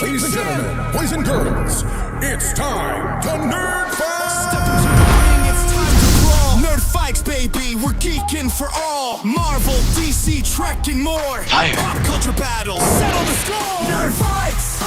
Ladies and gentlemen, boys and girls, it's time to nerd fight! Step into the ring, it's time to brawl. Nerd fights, baby, we're geeking for all. Marvel, DC, Trek, and more. Fire. Pop culture battles, settle the score. Nerd fights,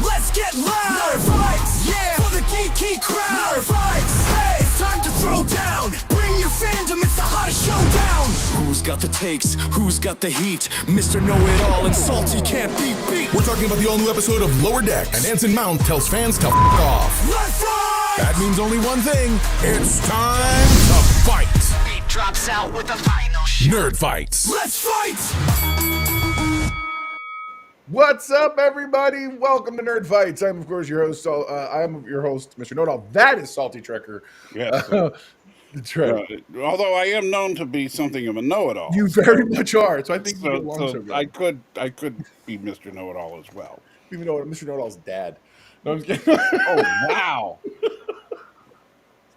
let's get loud. Nerd fights, yeah, for the geeky crowd. Nerd fights, hey, it's time to throw down. Bring your fandom, it's the hottest showdown. Who's got the takes? Who's got the heat? Mr. Know-It-All and Salty can't be beat. We're talking about the all-new episode of Lower Deck, and Anson Mount tells fans to f*** off. Let's fight! That means only one thing. It's time to fight. Beat drops out with the final shot. Nerd Fights. Let's fight! What's up, everybody? Welcome to Nerd Fights. I'm, of course, your host. I'm your host, Mr. Know-It-All. That is Salty Trekker. Yes. That's right. Although I am known to be something of a know-it-all. You very much are. So I think you get along so good. I could be Mr. Know-It-all as well. Even though Mr. Know-It-All's dad. No, I'm just kidding. Oh, wow.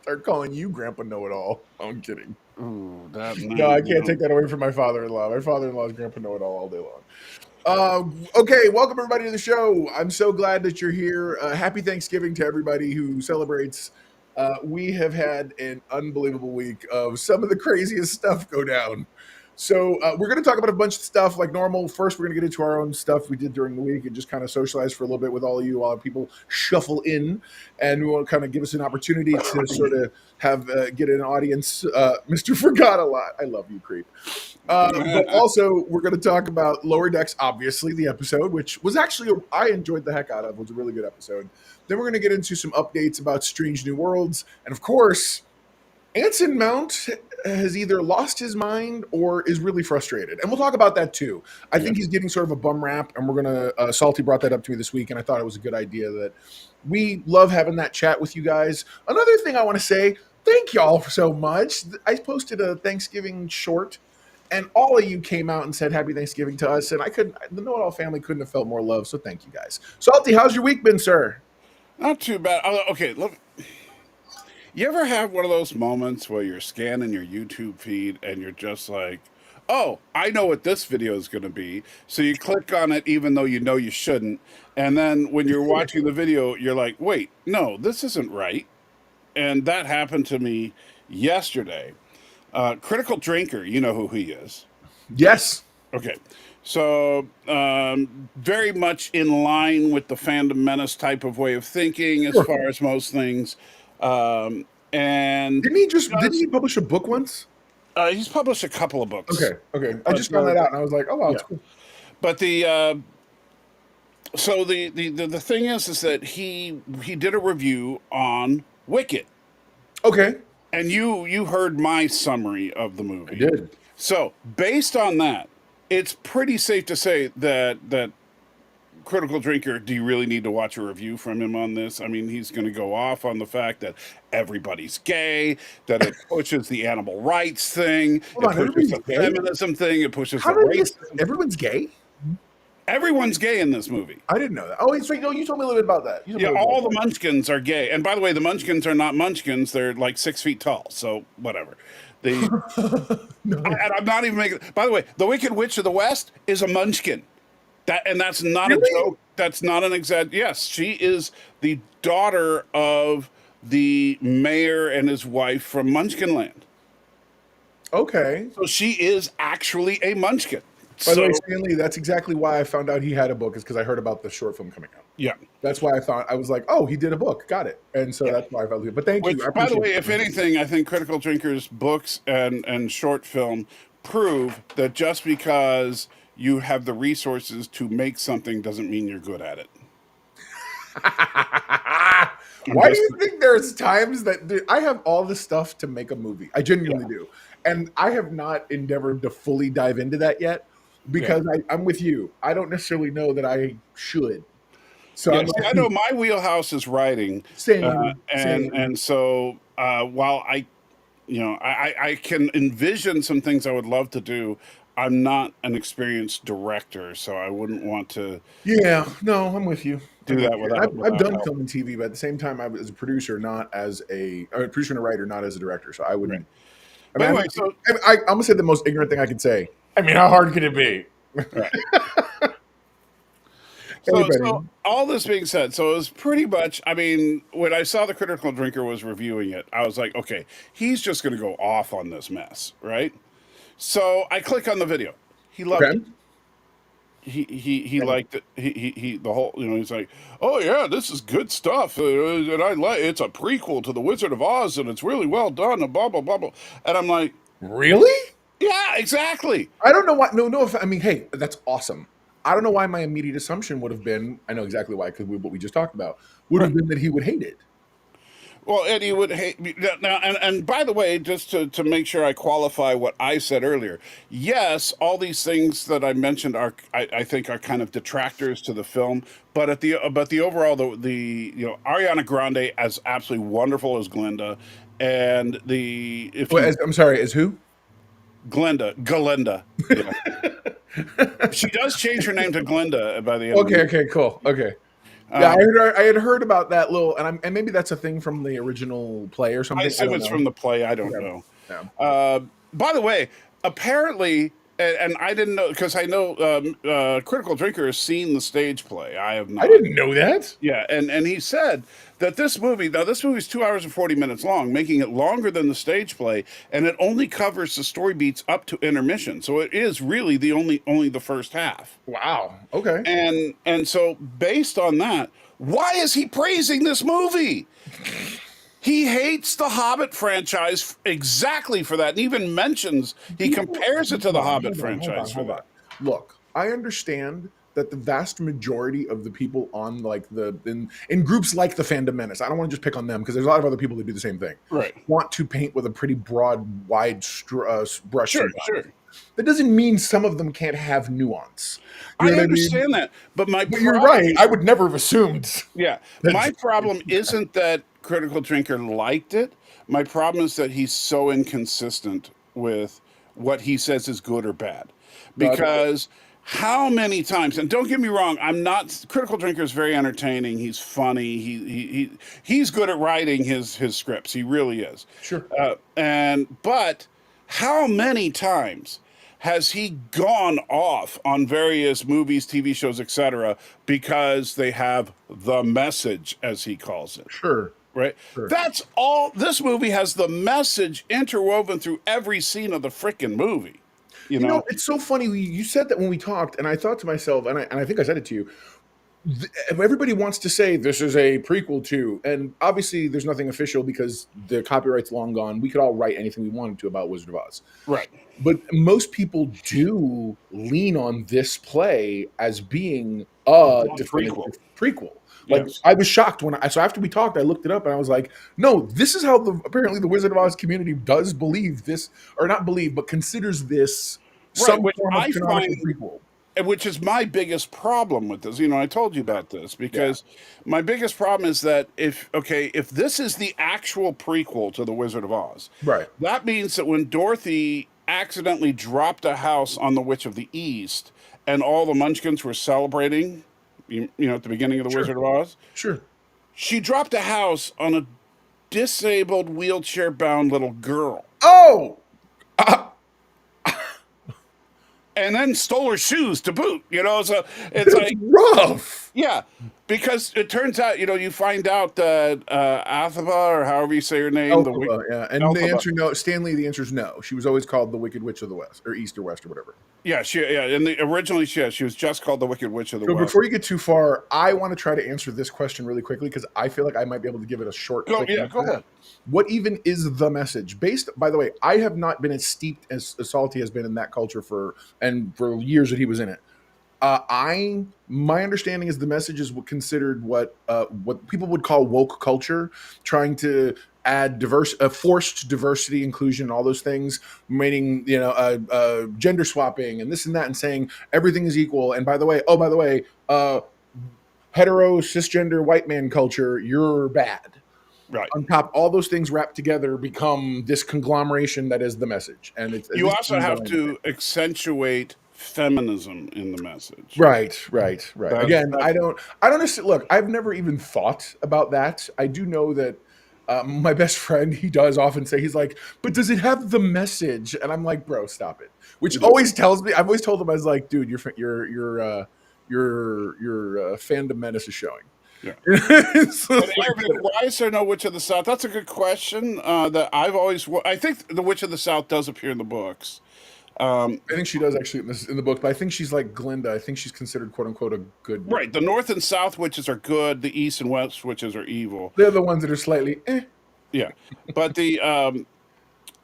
Start calling you Grandpa Know-It-All. I'm kidding. Ooh, No, I can't take that away from my father-in-law. My father-in-law is Grandpa Know-It-All all day long. Okay, welcome everybody to the show. I'm so glad that you're here. Happy Thanksgiving to everybody who celebrates. We have had an unbelievable week of some of the craziest stuff go down. So we're going to talk about a bunch of stuff like normal. First, we're going to get into our own stuff we did during the week and just kind of socialize for a little bit with all of you while people shuffle in. And we want to kind of give us an opportunity to sort of have get an audience. Mr. Forgot a lot. I love you, creep. But also, we're going to talk about Lower Decks, obviously, the episode, which was actually, I enjoyed the heck out of. It was a really good episode. Then we're going to get into some updates about Strange New Worlds. And of course, Anson Mount has either lost his mind or is really frustrated. And we'll talk about that too. I think he's getting sort of a bum rap, and we're going to, Salty brought that up to me this week, and I thought it was a good idea that we love having that chat with you guys. Another thing I want to say, thank y'all so much. I posted a Thanksgiving short, and all of you came out and said Happy Thanksgiving to us, and the Know-It-All family couldn't have felt more love, so thank you guys. Salty, how's your week been, sir? Not too bad. Okay, look. You ever have one of those moments where you're scanning your YouTube feed and you're just like, oh, I know what this video is going to be. So you click on it even though you know you shouldn't. And then when you're watching the video, you're like, wait, no, this isn't right. And that happened to me yesterday. Critical Drinker, you know who he is. Yes. Okay. So very much in line with the Fandom Menace type of way of thinking as far as most things. And didn't he publish a book once? He's published a couple of books. Okay. I just found that out, and I was like, oh wow, that's cool. But the thing is that he did a review on Wicked. Okay. And you heard my summary of the movie. I did. So based on that, it's pretty safe to say that Critical Drinker, do you really need to watch a review from him on this? I mean, he's going to go off on the fact that everybody's gay, that it pushes the animal rights thing, it pushes the feminism thing, it pushes the racism. Everyone's gay? Everyone's gay in this movie. I didn't know that. Oh, wait, so you told me a little bit about that. Yeah, all the Munchkins are gay. And by the way, the Munchkins are not Munchkins. They're like 6 feet tall, so whatever. And I'm not even making... By the way, the Wicked Witch of the West is a Munchkin. That's not a joke. That's not an exact. Yes, she is the daughter of the mayor and his wife from Munchkinland. Okay. So she is actually a Munchkin. By the way, Stanley, that's exactly why I found out he had a book, is because I heard about the short film coming out. Yeah. That's why I was like, oh, he did a book. Got it. And so that's why I felt it. But thank you. By the way, if anything, I think Critical Drinker's books and short film prove that just because you have the resources to make something doesn't mean you're good at it. Why do you think there's times that I have all the stuff to make a movie? I genuinely do. And I have not endeavored to fully dive into that yet because I'm with you. I don't necessarily know that I should. So I know my wheelhouse is writing. Same. And so while I can envision some things I would love to do, I'm not an experienced director, so I wouldn't want to. Yeah, no, I'm with you. Do that without. I've done film and TV, but at the same time, I was a producer, not as a producer and a writer, not as a director. So I wouldn't. Right. I'm gonna say the most ignorant thing I could say. I mean, how hard could it be? Right. So, Benny. all this being said, so it was pretty much. I mean, when I saw the Critical Drinker was reviewing it, I was like, okay, he's just going to go off on this mess, right? So I click on the video. He loved it. Okay. He liked it. He the whole, he's like, oh yeah, this is good stuff, and I like it's a prequel to the Wizard of Oz, and it's really well done, and blah blah blah blah. And I'm like, Really? yeah, exactly. I don't know why. No. I mean, hey, that's awesome. I don't know why my immediate assumption would have been. I know exactly why, because what we just talked about would have been that he would hate it. Well, Eddie would hate me now. And by the way, just to make sure I qualify what I said earlier, yes, all these things that I mentioned are I think are kind of detractors to the film. But the overall the Ariana Grande as absolutely wonderful as Glinda, and I'm sorry, as who? Galinda. Yeah. She does change her name to Glinda by the end. Okay, cool. Okay. Yeah, I had heard about that little, and maybe that's a thing from the original play or something. I assume it's from the play. I don't know. Yeah. By the way, apparently, and I didn't know because I know Critical Drinker has seen the stage play. I have not. I didn't know that. Yeah, and he said that this movie is 2 hours and 40 minutes long, making it longer than the stage play, and it only covers the story beats up to intermission. So it is really the only the first half. Wow. Okay. And so based on that, why is he praising this movie? He hates the Hobbit franchise exactly for that, and even mentions he compares it to the Hobbit franchise for that. Look, I understand that the vast majority of the people on like in groups like the Fandom Menace, I don't want to just pick on them because there's a lot of other people that do the same thing. Right. Want to paint with a pretty broad, wide brush. Sure. That doesn't mean some of them can't have nuance. I understand that, but you're right. I would never have assumed. Yeah, my problem isn't that Critical Drinker liked it. My problem is that he's so inconsistent with what he says is good or bad. Because how many times, and don't get me wrong, Critical Drinker is very entertaining. He's funny. He's good at writing his scripts. He really is. Sure. But how many times has he gone off on various movies, TV shows, etc., because they have the message, as he calls it? Sure. Right? Sure. That's all. This movie has the message interwoven through every scene of the freaking movie. You know, it's so funny. You said that when we talked, and I thought to myself, and I think I said it to you, everybody wants to say this is a prequel to, and obviously there's nothing official because the copyright's long gone. We could all write anything we wanted to about Wizard of Oz. Right. But most people do lean on this play as being a definitive prequel. Like, yes. I was shocked so after we talked, I looked it up and I was like, no, this is how apparently the Wizard of Oz community does believe this, or not believe, but considers this some form of canonical prequel. Which is my biggest problem with this. I told you about this because my biggest problem is that if this is the actual prequel to the Wizard of Oz, right, that means that when Dorothy accidentally dropped a house on the Witch of the East and all the Munchkins were celebrating, at the beginning of the Wizard of Oz, sure, she dropped a house on a disabled, wheelchair-bound little girl. Oh. And then stole her shoes to boot, so it's like rough. Yeah, because it turns out, you find out that Athaba, or however you say her name, and Elphaba. The answer no. Stanley, the answer is no. She was always called the Wicked Witch of the West, or East or West or whatever. Yeah, and originally she was just called the Wicked Witch of the West. Before you get too far, I want to try to answer this question really quickly because I feel like I might be able to give it a short. Go ahead. What even is the message? By the way, I have not been as steeped as Salty has been in that culture for years that he was in it. My understanding is the message is considered what people would call woke culture, trying to add forced diversity, inclusion, all those things, meaning gender swapping and this and that, and saying everything is equal. And by the way, hetero cisgender white man culture, you're bad. Right. On top, all those things wrapped together become this conglomeration that is the message. And you also have to accentuate feminism in the message. Right. Again, I don't look, I've never even thought about that. I do know that my best friend, he does often say, he's like, but does it have the message? And I'm like, bro, stop it. Which always tells me, I've always told him, I was like, dude, you're your fandom menace is showing. Yeah. It's And like- Arabic, why is there no Witch of the South? That's a good question. That I've always. I think the Witch of the South does appear in the books. I think she does actually in the book, but I think she's like Glinda. I think she's considered quote unquote a good. Right. The North and South witches are good. The East and West witches are evil. They're the ones that are slightly. Yeah. But the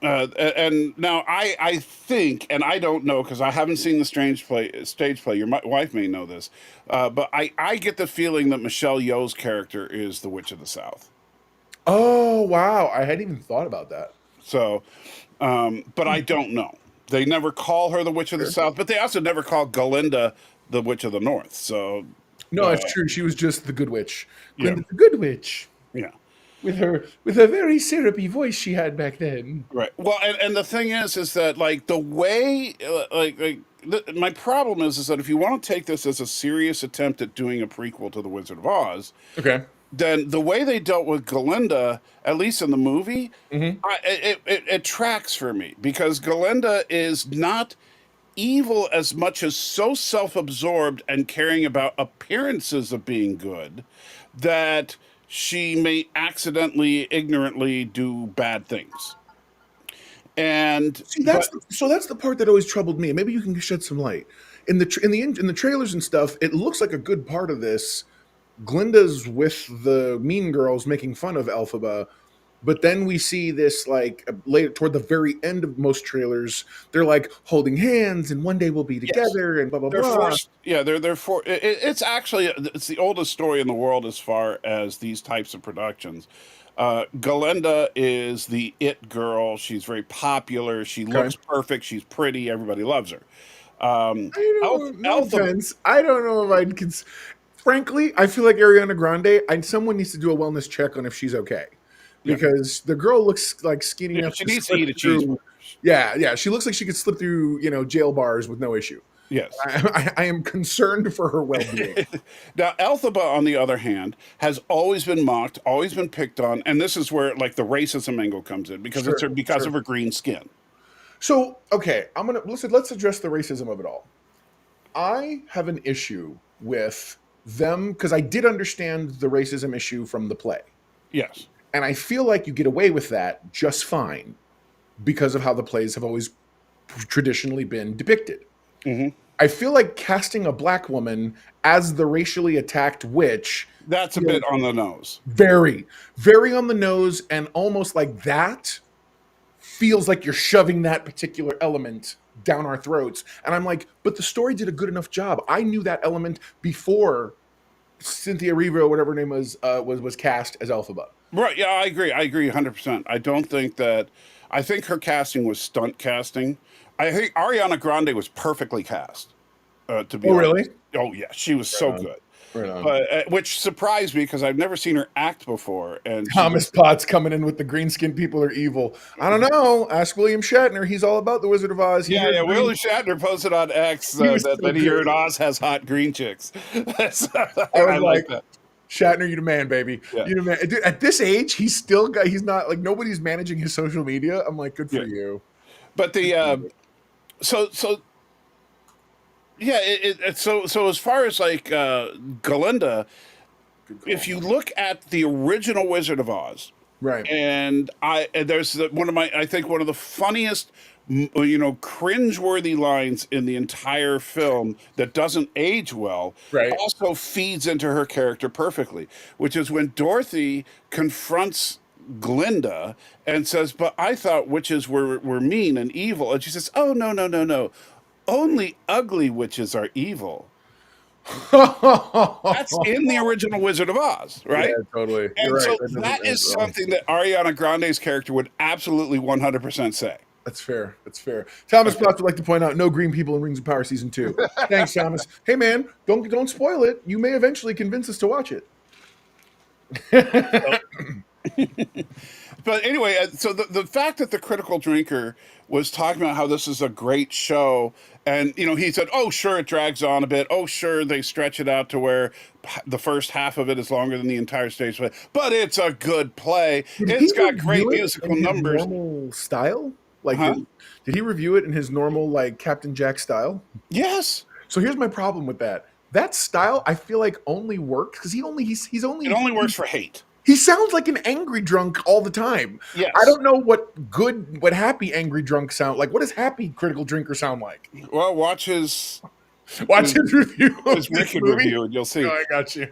and now I think, and I don't know because I haven't seen the stage play. Your wife may know this, but I get the feeling that Michelle Yeoh's character is the Witch of the South. Oh wow! I hadn't even thought about that. So, but I don't know. They never call her the Witch of the South, but they also never call Galinda the Witch of the North. So No, it's true. She was just the good witch. Yeah. Glinda, the good witch. yeah. With her very syrupy voice she had back then. Right. Well, and the thing is that like the way, my problem is that if you want to take this as a serious attempt at doing a prequel to The Wizard of Oz, Okay. then the way they dealt with Galinda, at least in the movie, it tracks for me because Galinda is not evil as much as so self-absorbed and caring about appearances of being good that she may accidentally, ignorantly do bad things. And See, that's the part that always troubled me. Maybe you can shed some light in the trailers and stuff. It looks like a good part of this. Glinda's with the mean girls making fun of Elphaba, but then we see this like later toward the very end of most trailers. They're like holding hands, and one day we'll be together, and blah blah they're blah. forced. Yeah, they're for. It's actually it's the oldest story in the world as far as these types of productions. Galinda is the it girl. She's very popular. She looks perfect. She's pretty. Everybody loves her. No offense. I don't know if I'd. Frankly, I feel like Ariana Grande. Someone needs to do a wellness check on if she's okay, because the girl looks like skinny enough. She to needs to slip eat a through- cheeseburger. Yeah. She looks like she could slip through, jail bars with no issue. Yes. I am concerned for her well-being. Now, Elphaba, on the other hand, has always been mocked, always been picked on, and this is where like the racism angle comes in because of her green skin. So, okay, let's address the racism of it all. I have an issue with them because I did understand the racism issue from the play. Yes. And I feel like you get away with that just fine because of how the plays have always traditionally been depicted. Mm-hmm. I feel like casting a black woman as the racially attacked witch. That's a bit on the nose. Very, very on the nose, and almost like that feels like you're shoving that particular element down our throats. And I'm like, but the story did a good enough job. I knew that element before Cynthia Erivo, whatever her name was cast as Elphaba. Right. Yeah, I agree. 100%. I don't think that. I think her casting was stunt casting. I think Ariana Grande was perfectly cast. To be honest. Really? Oh yeah, she was so good. Right on. But which surprised me because I've never seen her act before. And Thomas Potts coming in with the green skinned people are evil. I don't know. Ask William Shatner. He's all about the Wizard of Oz. William Shatner posted on X that he heard Oz has hot green chicks. I like that. Shatner, you the man, baby. Yeah. You the man. Dude, at this age, he's not like nobody's managing his social media. I'm like, good for you. But the so as far as like Galinda, if you look at the original Wizard of Oz, right, and there's one of the funniest, cringeworthy lines in the entire film that doesn't age well, right, also feeds into her character perfectly, which is when Dorothy confronts Glinda and says, "But I thought witches were mean and evil," and she says, "Oh no. Only ugly witches are evil." That's in the original Wizard of Oz, right? Yeah, totally. And You're so right. that is something that Ariana Grande's character would absolutely 100% say. That's fair. Thomas Potts would like to point out no green people in Rings of Power season 2. Thanks, Thomas. Hey man, don't spoil it. You may eventually convince us to watch it. But anyway, so the fact that the Critical Drinker was talking about how this is a great show, and he said, "Oh, sure, it drags on a bit. Oh, sure, they stretch it out to where the first half of it is longer than the entire stage play, but it's a good play. It's got great musical numbers." Normal style, did he review it in his normal like Captain Jack style? Yes. So here's my problem with that. that style I feel like only works because he's only It only works for hate. he sounds like an angry drunk all the time. Yes. I don't know what happy angry drunk sound like. What does happy critical drinker sound like? Well, watch his Review of his this Wicked movie. review, and you'll see. Oh, I got you.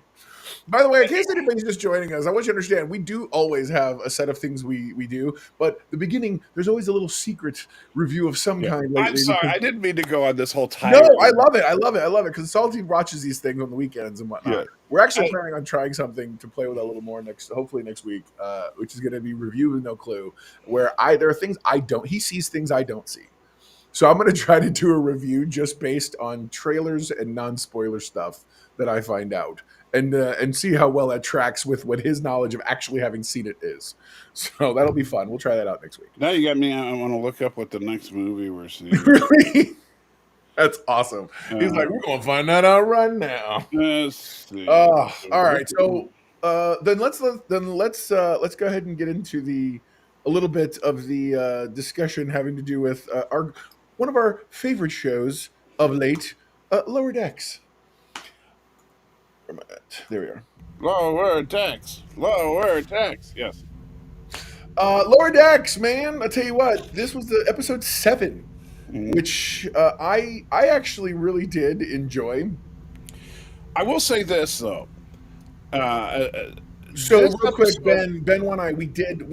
By the way, in case anybody's just joining us, I want you to understand we do always have a set of things we do, but the beginning there's always a little secret review of some kind. Lately I'm sorry, because- I didn't mean to go on this whole time. No, I love it because Salty watches these things on the weekends and whatnot. Yeah. We're actually planning on trying something to play with a little more hopefully next week, which is going to be review with no clue, where there are things he sees things I don't see. So I'm going to try to do a review just based on trailers and non-spoiler stuff that I find out, and see how well that tracks with what his knowledge of actually having seen it is. So that'll be fun. We'll try that out next week. Now you got me. I want to look up what the next movie we're seeing. Really? That's awesome. He's like, we're going to find that out right now. Let's see. All right. So then let's go ahead and get into a little bit of the discussion having to do with one of our favorite shows of late, Lower Decks. There we are. Lower Decks. Yes. Lower Decks, man. I'll tell you what. This was the episode 7, which I actually really did enjoy. I will say this though. So This real quick, episode- Ben, we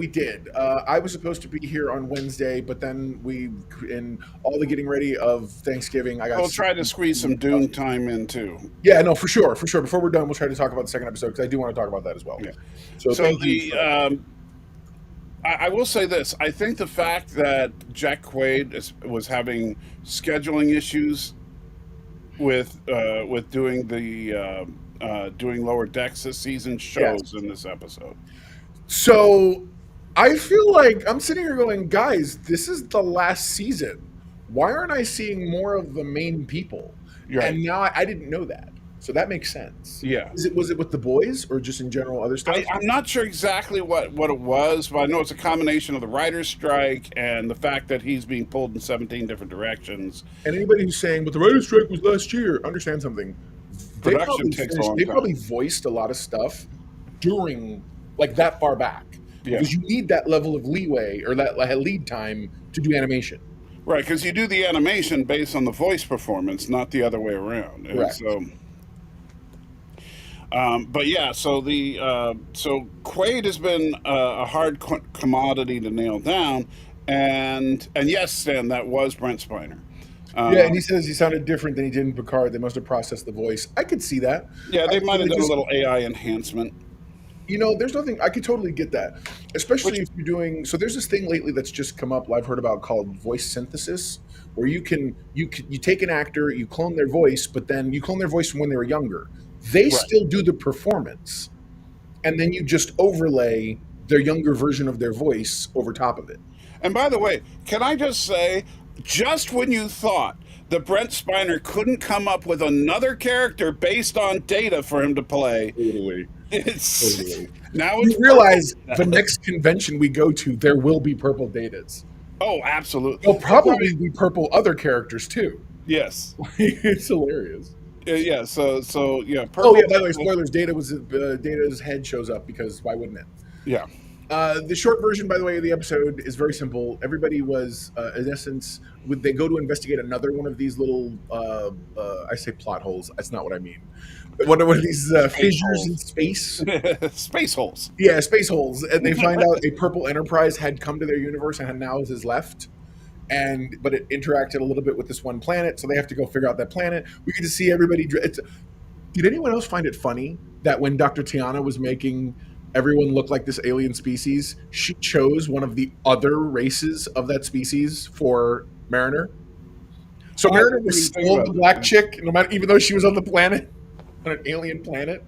did. I was supposed to be here on Wednesday, but then in all the getting ready of Thanksgiving, I got. We'll try to squeeze some Dune time in too. Yeah, no, for sure. Before we're done, we'll try to talk about the second episode because I do want to talk about that as well. Yeah. So thank you. I will say this. I think the fact that Jack Quaid was having scheduling issues with doing doing Lower Decks this season shows in this episode. So I feel like I'm sitting here going, guys, this is the last season. Why aren't I seeing more of the main people? Right. And now I didn't know that. So that makes sense. Yeah. Was it with the boys or just in general other stuff? I'm not sure exactly what it was, but I know it's a combination of the writer's strike and the fact that he's being pulled in 17 different directions. And anybody who's saying, but the writer's strike was last year, understand something. Production takes a long They time. probably voiced a lot of stuff during, like, that far back. Yeah. Because you need that level of leeway or that lead time to do animation. Right, because you do the animation based on the voice performance, not the other way around. And Correct. so, but yeah, so so Quaid has been a hard commodity to nail down, and yes, Stan, that was Brent Spiner. Yeah, and he says he sounded different than he did in Picard. They must have processed the voice. I could see that. Yeah, they might have done a just- little AI enhancement. You know, there's nothing. I could totally get that, especially if you're doing. So there's this thing lately that's just come up. I've heard about called voice synthesis, where you take an actor, you clone their voice, but then you clone their voice from when they were younger. They still do the performance, and then you just overlay their younger version of their voice over top of it. And by the way, can I just say, just when you thought that Brent Spiner couldn't come up with another character based on Data for him to play, Totally. it's Totally. now You it's realize the next convention we go to, there will be purple datas. Oh, absolutely. There'll probably be purple other characters too. Yes. It's hilarious. Yeah. So yeah. Oh yeah. By the way, spoilers. Data's head shows up because why wouldn't it? Yeah. The short version, by the way, of the episode is very simple. Everybody was, in essence, they go to investigate another one of these little, I say plot holes. That's not what I mean. One of these fissures holes. in space. Space holes. Yeah, space holes. And they find out a purple Enterprise had come to their universe and now is left. But it interacted a little bit with this one planet, so they have to go figure out that planet. We get to see everybody. Did anyone else find it funny that when Dr. Tiana was making everyone look like this alien species, she chose one of the other races of that species for Mariner? So Mariner was still the black chick, no matter, even though she was on the planet, on an alien planet.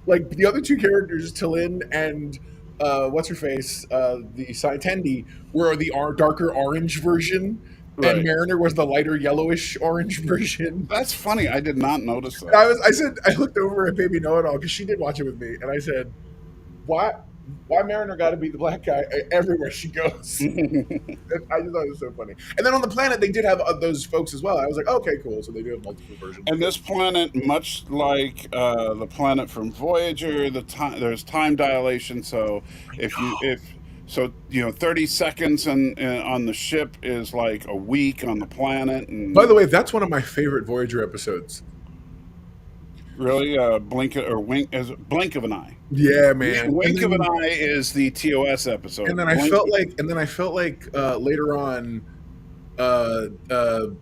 Like the other two characters, Tillin and what's her face, the Saitendi, were the darker orange version, Right. and Mariner was the lighter yellowish orange version. That's funny. I did not notice that. I looked over at Baby Know It All because she did watch it with me, and I said, "What? why Mariner got to be the black guy everywhere she goes. I just thought it was so funny. And then on the planet, they did have those folks as well. I was like, okay, cool. So they do have multiple versions. And this planet, much like the planet from Voyager, there's time dilation. So if 30 seconds on the ship is like a week on the planet. And by the way, that's one of my favorite Voyager episodes. Really, blink of an eye. Yeah, man. Wink of an eye is the TOS episode. And then I felt like later on, the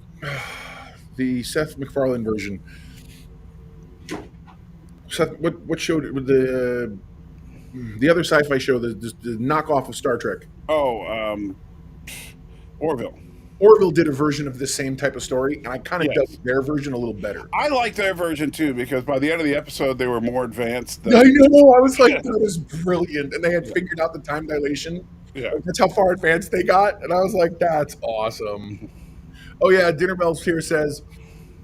Seth MacFarlane version. Seth, what show with the other sci-fi show, the knockoff of Star Trek? Oh, Orville. Orville did a version of the same type of story, and I kind of dug their version a little better. I like their version too, because by the end of the episode, they were more advanced. I know. I was like, that is brilliant. And they had figured out the time dilation. Yeah. Like, that's how far advanced they got. And I was like, that's awesome. Oh, yeah. Dinner Bells here says,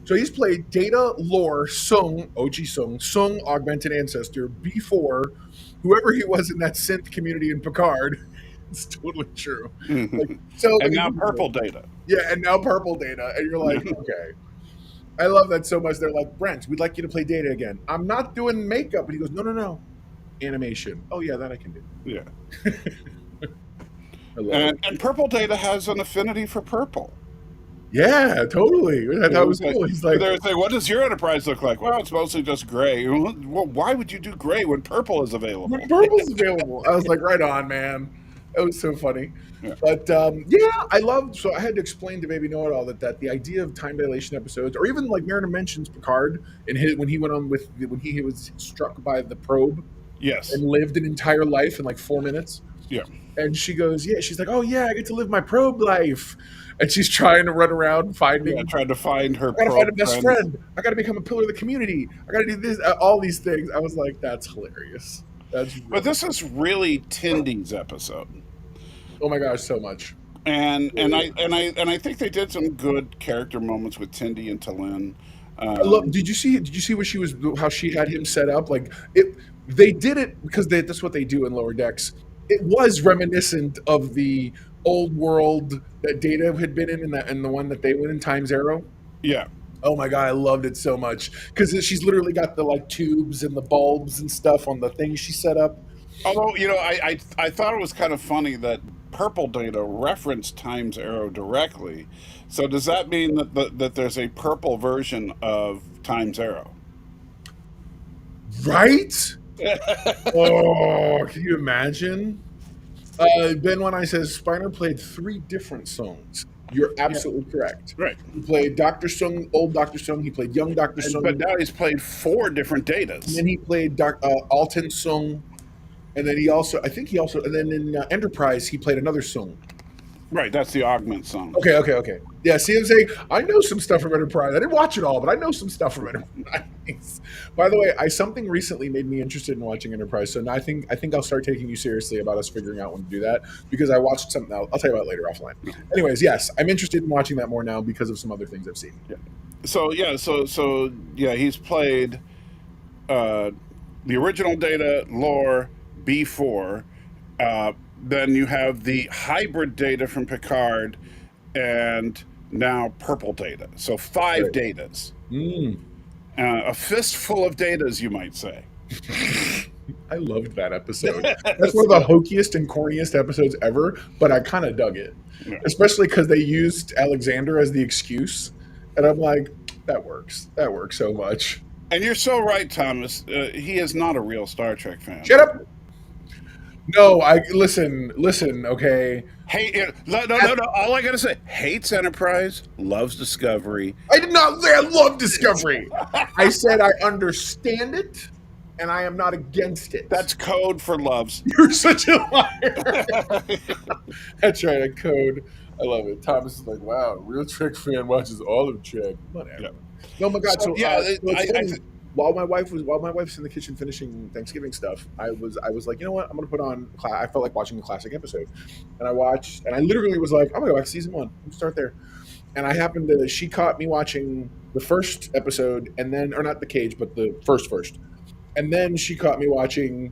so he's played Data, Lore, Sung, OG Sung, Augmented Ancestor, B4, whoever he was in that synth community in Picard. It's totally true. Like, so, and now Purple Data. Yeah, and now Purple Data. And you're like, okay. I love that so much. They're like, Brent, we'd like you to play Data again. I'm not doing makeup. And he goes, no. Animation. Oh, yeah, that I can do. Yeah. I love it. And Purple Data has an affinity for purple. Yeah, totally. That was cool. He's like, they're saying, what does your Enterprise look like? Well, it's mostly just gray. Well, why would you do gray when purple is available? when purple's available. I was like, right on, man. It was so funny. Yeah. But I loved, so I had to explain to Baby Know-It-All that the idea of time dilation episodes, or even like Mariner mentions Picard when he was struck by the probe. Yes. And lived an entire life in like 4 minutes. Yeah. And she goes, yeah, she's like, oh yeah, I get to live my probe life. And she's trying to run around trying to find her. I gotta find a best friend. I gotta become a pillar of the community. I gotta do this, all these things. I was like, that's hilarious. But this is really Tindy's episode. Oh my gosh, so much. And I think they did some good character moments with Tindy and Talin. Did you see how she had him set up? Like they did it because that's what they do in Lower Decks. It was reminiscent of the old world that Data had been in, and the one that they went in, Time's Arrow. Yeah. Oh my god, I loved it so much because she's literally got the like tubes and the bulbs and stuff on the thing she set up. Although I thought it was kind of funny that Purple Data referenced Time's Arrow directly. So does that mean that there's a purple version of Time's Arrow? Right? Oh, can you imagine? Ben One Eye says Spiner played 3 different songs. You're absolutely correct. Right. He played Dr. Sung, old Dr. Sung. He played young Dr. Sung. But now he's played 4 different Datas. And then he played Alton Sung. And then and then in Enterprise, he played another Sung. Right, that's the Augment song. Okay. Yeah, see, I'm saying I know some stuff from Enterprise. I didn't watch it all, but I know some stuff from Enterprise. By the way, something recently made me interested in watching Enterprise. So now I think I'll start taking you seriously about us figuring out when to do that because I watched something else. I'll tell you about it later offline. Anyways, yes, I'm interested in watching that more now because of some other things I've seen. Yeah. So he's played the original Data, Lore, B4. Then you have the hybrid Data from Picard, and now Purple Data. So 5 Datas. A fistful of Datas, you might say. I loved that episode. That's one of the hokiest and corniest episodes ever, but I kind of dug it. Yeah. Especially because they used Alexander as the excuse. And I'm like, that works. That works so much. And you're so right, Thomas. He is not a real Star Trek fan. Shut up. No, listen, okay. Hey, no. All I gotta say, hates Enterprise, loves Discovery. I did not say I love Discovery. I said I understand it, and I am not against it. That's code for loves. You're such a liar. That's right, a code. I love it. Thomas is like, wow, real Trek fan watches all of Trek. Whatever. Yeah. Oh my God. So while my wife's in the kitchen finishing Thanksgiving stuff, I was like, you know what? I'm gonna put on. I felt like watching a classic episode, and I watched, and I literally was like, I'm gonna go back to season 1. Let's start there. And I happened to. She caught me watching the first episode, and then, or not the cage, but the first, and then she caught me watching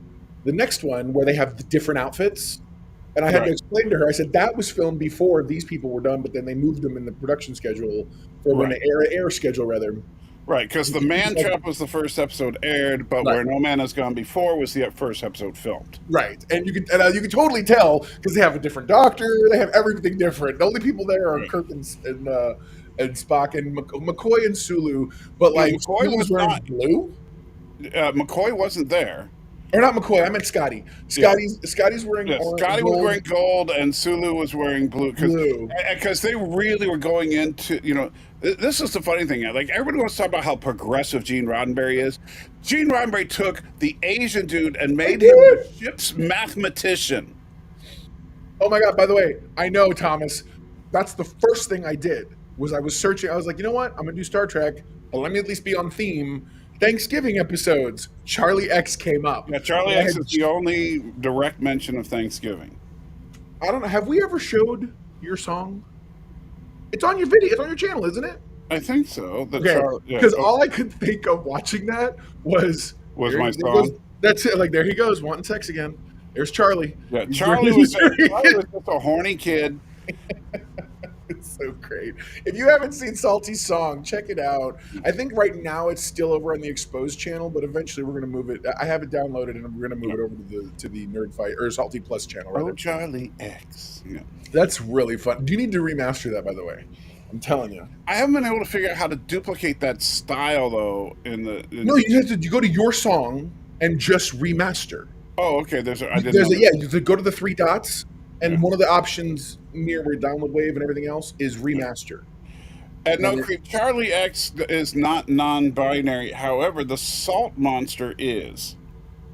the next one where they have the different outfits. And I had to explain to her, I said, that was filmed before these people were done, but then they moved them in the production schedule, or when the air schedule, rather. Right, because the Man Trap was the first episode aired, but Where No Man Has Gone Before was the first episode filmed. Right, and you can totally tell because they have a different doctor, they have everything different. The only people there are Kirk and Spock and McCoy and Sulu, but like McCoy was wearing not blue. McCoy wasn't there. Or not McCoy, I meant Scotty. Scotty's wearing orange. Scotty was wearing gold and Sulu was wearing blue. Because they really were going into, this is the funny thing. Like, everybody wants to talk about how progressive Gene Roddenberry is. Gene Roddenberry took the Asian dude and made him the ship's mathematician. Oh my God, by the way, I know, Thomas, that's the first thing I did, was I was searching. I was like, you know what? I'm going to do Star Trek, but let me at least be on theme. Thanksgiving episodes, Charlie X came up. Yeah, Charlie X is the only direct mention of Thanksgiving. I don't know. Have we ever showed your song? It's on your video. It's on your channel, isn't it? I think so. Because all I could think of watching that was my song. That's it. Like, there he goes, wanting sex again. There's Charlie. Yeah, Charlie was just a horny kid. It's so great. If you haven't seen Salty's song, check it out. I think right now it's still over on the Exposed channel, but eventually we're going to move it. I have it downloaded, and we're going to move it over to the Nerd Fight or Salty Plus channel. Oh, Charlie X. Yeah. That's really fun. Do you need to remaster that, by the way? I'm telling you. I haven't been able to figure out how to duplicate that style though. No, you have to. You go to your song and just remaster. Oh, okay. You go to the three dots. And one of the options near where download wave and everything else is remaster. And no, Charlie X is not non-binary. However, the Salt Monster is.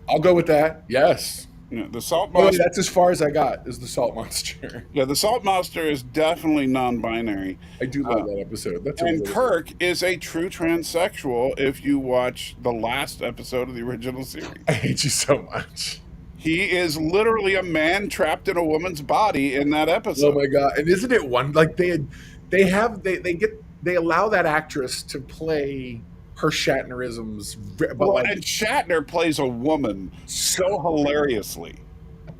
I'll go with that. Yes. Yeah, the Salt Monster. That's as far as I got. Is the Salt Monster? Yeah, the Salt Monster is definitely non-binary. I do love that episode. And Kirk is a true transsexual. If you watch the last episode of the original series, I hate you so much. He is literally a man trapped in a woman's body in that episode. Oh my God! And isn't it one like they allow that actress to play her Shatnerisms, but and Shatner plays a woman so hilariously.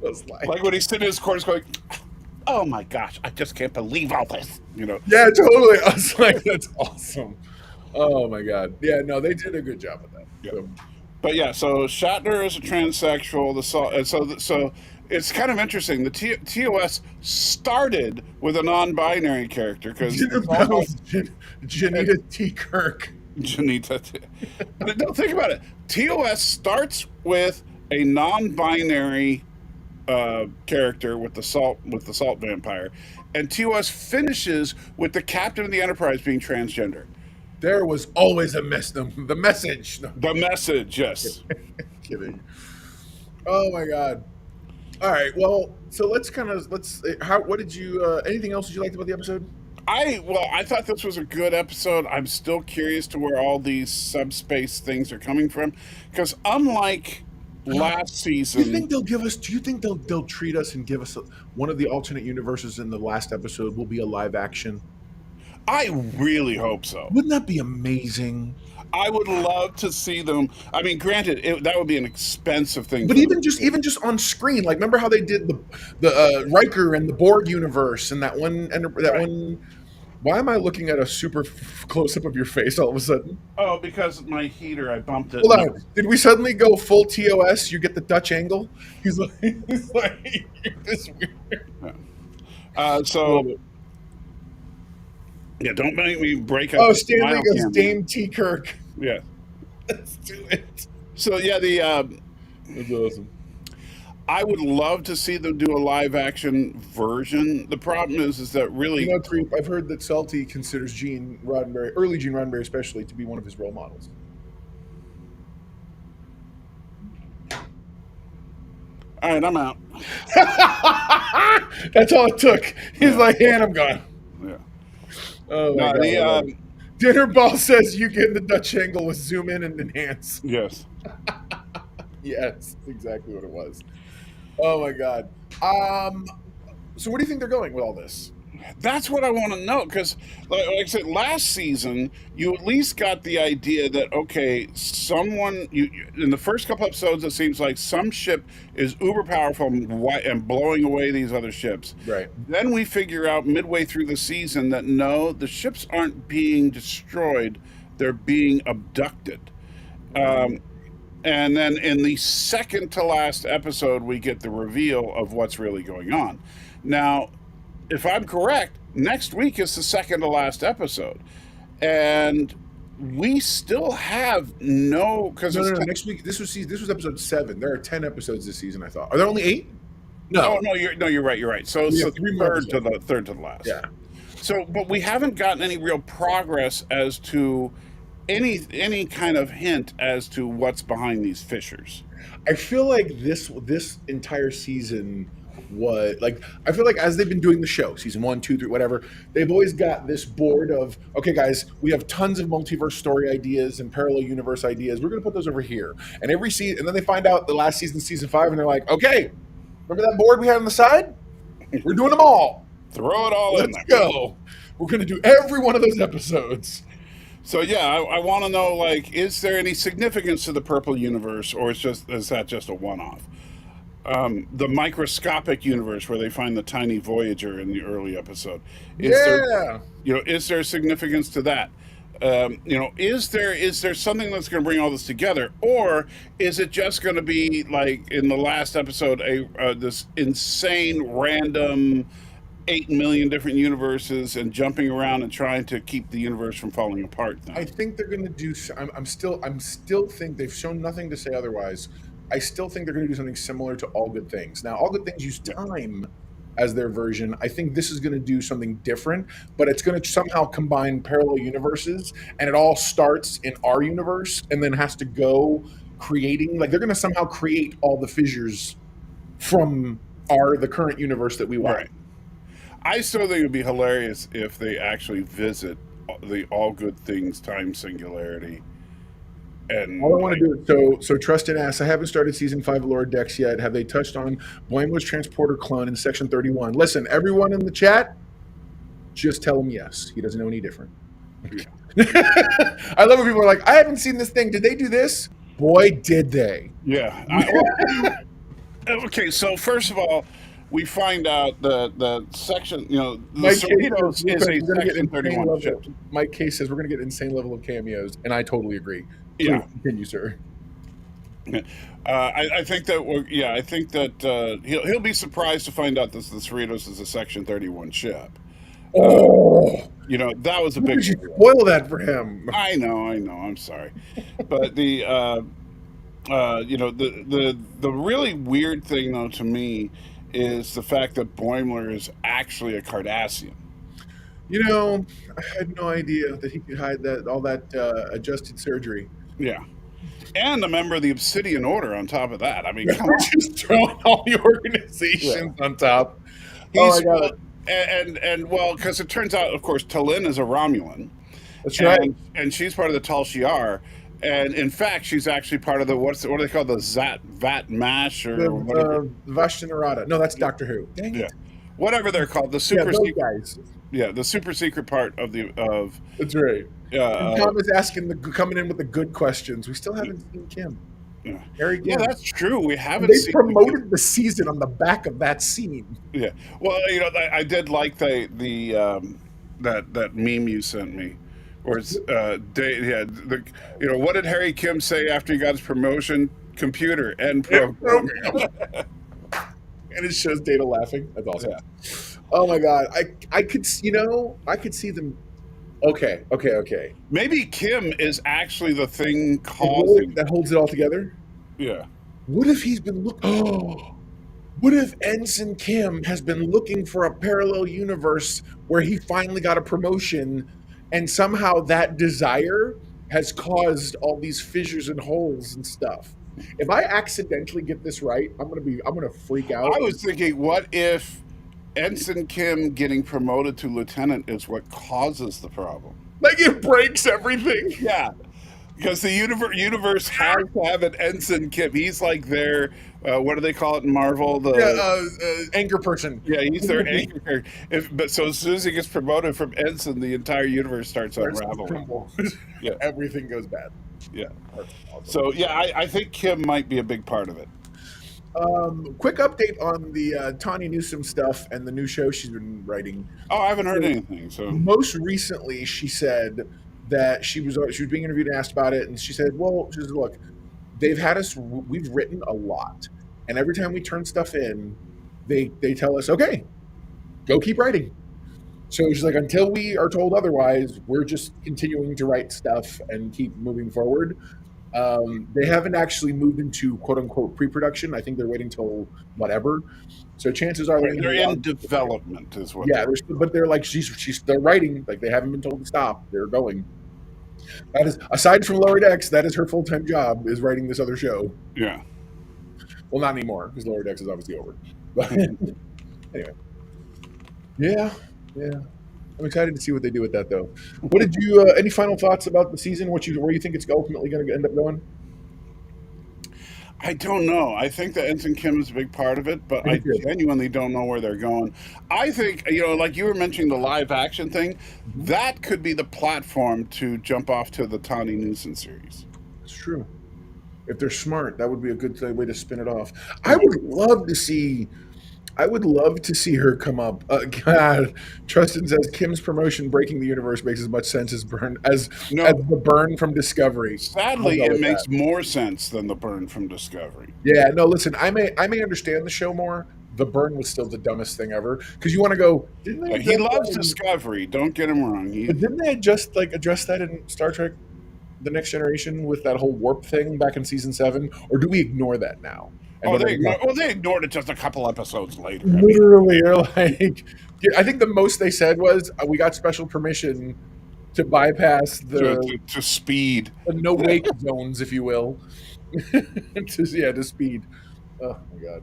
Like when he's sitting in his corner going, "Oh my gosh, I just can't believe all this," Yeah, totally. I was like, "That's awesome." Oh my God! Yeah, no, they did a good job with that. Yeah. But yeah, so Shatner is a transsexual. So it's kind of interesting. The TOS started with a non-binary character because Janita T. Kirk. But don't think about it. TOS starts with a non-binary character with the salt vampire, and TOS finishes with the captain of the Enterprise being transgender. There was always a the message. The message, yes. Kidding. Oh my God. All right. Well, so what did you? Anything else that you liked about the episode? I thought this was a good episode. I'm still curious to where all these subspace things are coming from, because unlike last season, do you think they'll give us? Do you think they'll treat us and give us one of the alternate universes in the last episode will be a live action? I really hope so. Wouldn't that be amazing? I would love to see them. I mean, granted, that would be an expensive thing. But even just on screen, like remember how they did the Riker and the Borg universe and that one. Why am I looking at a super close up of your face all of a sudden? Oh, because my heater, I bumped it. Hold on. Did we suddenly go full TOS? You get the Dutch angle? He's like you're this weird. Yeah, don't make me break up. Oh, Stanley goes Dame T. Kirk. Yeah. Let's do it. So, yeah, that's awesome. I would love to see them do a live-action version. The problem is that really... Creep, I've heard that Salty considers Gene Roddenberry, early Gene Roddenberry especially, to be one of his role models. All right, I'm out. That's all it took. He's like, and I'm gone. Yeah. Oh my God. Dinner Ball says you get in the Dutch angle with zoom in and enhance. Yes. Yes, exactly what it was. Oh my God. So where do you think they're going with all this? That's what I want to know, because, like I said, last season you at least got the idea that okay, in the first couple episodes it seems like some ship is uber powerful and blowing away these other ships. Right. Then we figure out midway through the season that no, the ships aren't being destroyed; they're being abducted. And then in the second to last episode, we get the reveal of what's really going on. Now, if I'm correct, next week is the second to last episode, and we still have no because No, next week. This was episode 7. There are 10 episodes this season. I thought. Are there only 8? No, you're right. You're right. So We it's have the 3 more third to the last. Yeah. So, but we haven't gotten any real progress as to any kind of hint as to what's behind these fissures. I feel like this entire season was like, I feel like as they've been doing the show, season 1, 2, 3, whatever, they've always got this board of, okay, guys, we have tons of multiverse story ideas and parallel universe ideas. We're going to put those over here. And every season, and then they find out the last season, season 5, and they're like, okay, remember that board we had on the side? We're doing them all. Throw it all in Let's there. go. We're going to do every one of those episodes. So yeah, I want to know, like, is there any significance to the purple universe, or is that just a one-off? The microscopic universe where they find the tiny Voyager in the early episode. Is there significance to that? Is there something that's going to bring all this together, or is it just going to be like in the last episode, this insane random 8 million different universes and jumping around and trying to keep the universe from falling apart now? I think they're going to do. I'm still think they've shown nothing to say otherwise. I still think they're going to do something similar to All Good Things. Now, All Good Things use time as their version. I think this is going to do something different, but it's going to somehow combine parallel universes, and it all starts in our universe and then has to go creating. Like they're going to somehow create all the fissures from the current universe that we want. Right. I still think it would be hilarious if they actually visit the All Good Things time singularity. And all I want to do so Trustin asks, I haven't started season 5 of Lower Decks yet. Have they touched on Boimler's transporter clone in section 31? Listen, everyone in the chat, just tell him yes. He doesn't know any different. I love when people are like, I haven't seen this thing. Did they do this? Boy, did they. Yeah. Okay, so first of all, we find out the section, the Cerritos is a section 31 ship. Mike Case says we're going to get insane level of cameos, and I totally agree. Please continue, sir. I think that he'll be surprised to find out that the Cerritos is a section 31 ship. That was a big. Did you spoil that for him? I know. I'm sorry, but the really weird thing though to me is the fact that Boimler is actually a Cardassian. I had no idea that he could hide all that adjusted surgery. Yeah. And a member of the Obsidian Order on top of that. I mean, come on. Just throwing all the organizations on top. He's, because it turns out, of course, Talin is a Romulan. That's right. And she's part of the Tal Shiar. And in fact, she's actually part of what do they call the Vat Mash or the Vashtinarada. No, that's Doctor Who. Dang it. Whatever they're called, the super secret guys. Yeah, the super secret part of That's right. Tom is coming in with the good questions. We still haven't seen Kim. Yeah. Harry Kim. Yeah, that's true. We haven't. They promoted the season on the back of that scene. Yeah. Well, I did like that meme you sent me. Or it's what did Harry Kim say after he got his promotion? Computer and program. And it shows Data laughing. That's awesome. Yeah. Oh my god, I could see them. Okay. Maybe Kim is actually the thing causing that holds it all together. Yeah. What if he's been What if Ensign Kim has been looking for a parallel universe where he finally got a promotion? And somehow that desire has caused all these fissures and holes and stuff. If I accidentally get this right, I'm gonna freak out. I was thinking, what if Ensign Kim getting promoted to lieutenant is what causes the problem? Like it breaks everything. Yeah. because the universe has to have an Ensign Kim. He's like their what do they call it in Marvel? Anchor person. Yeah, he's their anchor character. But so as soon as he gets promoted from Ensign, the entire universe starts unraveling. Yeah, Everything goes bad. yeah. Awesome. So yeah, I think Kim might be a big part of it. Quick update on the Tawny Newsome stuff and the new show she's been writing. Oh, I haven't heard anything. So most recently, she said that she was being interviewed and asked about it, and she said, look, they've had us. We've written a lot, and every time we turn stuff in, they tell us, okay, go keep writing. So she's like, until we are told otherwise, we're just continuing to write stuff and keep moving forward. They haven't actually moved into quote unquote pre-production. I think they're waiting till whatever. So chances are they're in development, is what. Yeah, but they're like they're writing. Like they haven't been told to stop. They're going. That is, aside from Lower Decks, that is her full-time job, is writing this other show. Yeah. Well, not anymore because Lower Decks is obviously over. But anyway, yeah. I'm excited to see what they do with that, though. What did you? Any final thoughts about the season? Where you think it's ultimately going to end up going? I don't know. I think that Ensign Kim is a big part of it, but I genuinely don't know where they're going. I think, like you were mentioning the live action thing, that could be the platform to jump off to the Tawny Newsome series. It's true. If they're smart, that would be a good way to spin it off. I would love to see her come up. God, Tristan says Kim's promotion breaking the universe makes as much sense as the burn from Discovery. Sadly, it makes more sense than the burn from Discovery. Yeah, no, listen, I may understand the show more. The burn was still the dumbest thing ever because you want to go. He loves Discovery. Don't get him wrong. But didn't they just address that in Star Trek: The Next Generation with that whole warp thing back in season 7? Or do we ignore that now? They ignored it just a couple episodes later. Literally, they're like, I think the most they said was we got special permission to bypass the to speed, the no wake zones, if you will. to speed. Oh my god!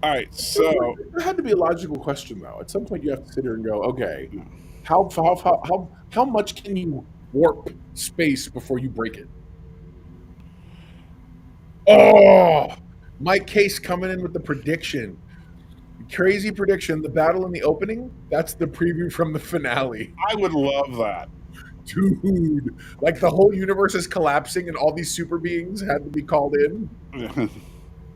All right, so there had to be a logical question though. At some point, you have to sit here and go, okay, how much can you warp space before you break it? Oh, Mike Case coming in with the prediction. Crazy prediction. The battle in the opening, that's the preview from the finale. I would love that. Dude, like the whole universe is collapsing and all these super beings had to be called in.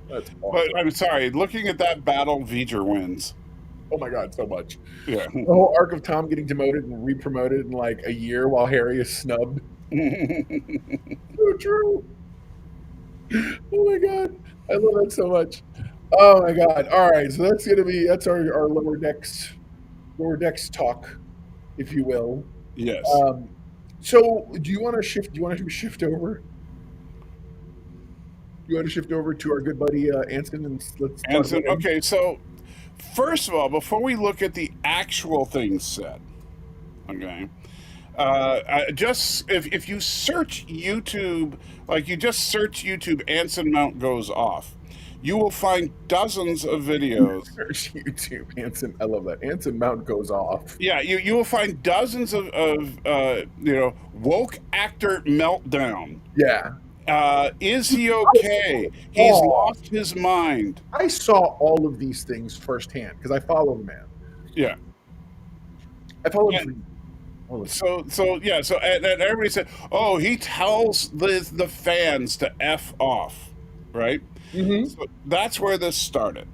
That's awesome. But I'm sorry, looking at that battle, V'ger wins. Oh my god, so much. Yeah. The whole arc of Tom getting demoted and re-promoted in like a year while Harry is snubbed. So true. Oh my god, I love that so much. Oh my god. All right, so that's our lower decks talk, if you will. Yes. So do you want to shift over? You want to shift over to our good buddy Anson and let's Anson. Okay, so first of all, before we look at the actual things said, okay. Just if you search YouTube, like you just search YouTube, Anson Mount goes off, you will find dozens of videos. Search YouTube, Anson. I love that. Anson Mount goes off. Yeah, you will find dozens of woke actor meltdown. Yeah. Is he okay? He's lost his mind. I saw all of these things firsthand because I follow the man. Yeah. I follow him. So and everybody said, oh, he tells the fans to F off, right? Mm-hmm. So that's where this started.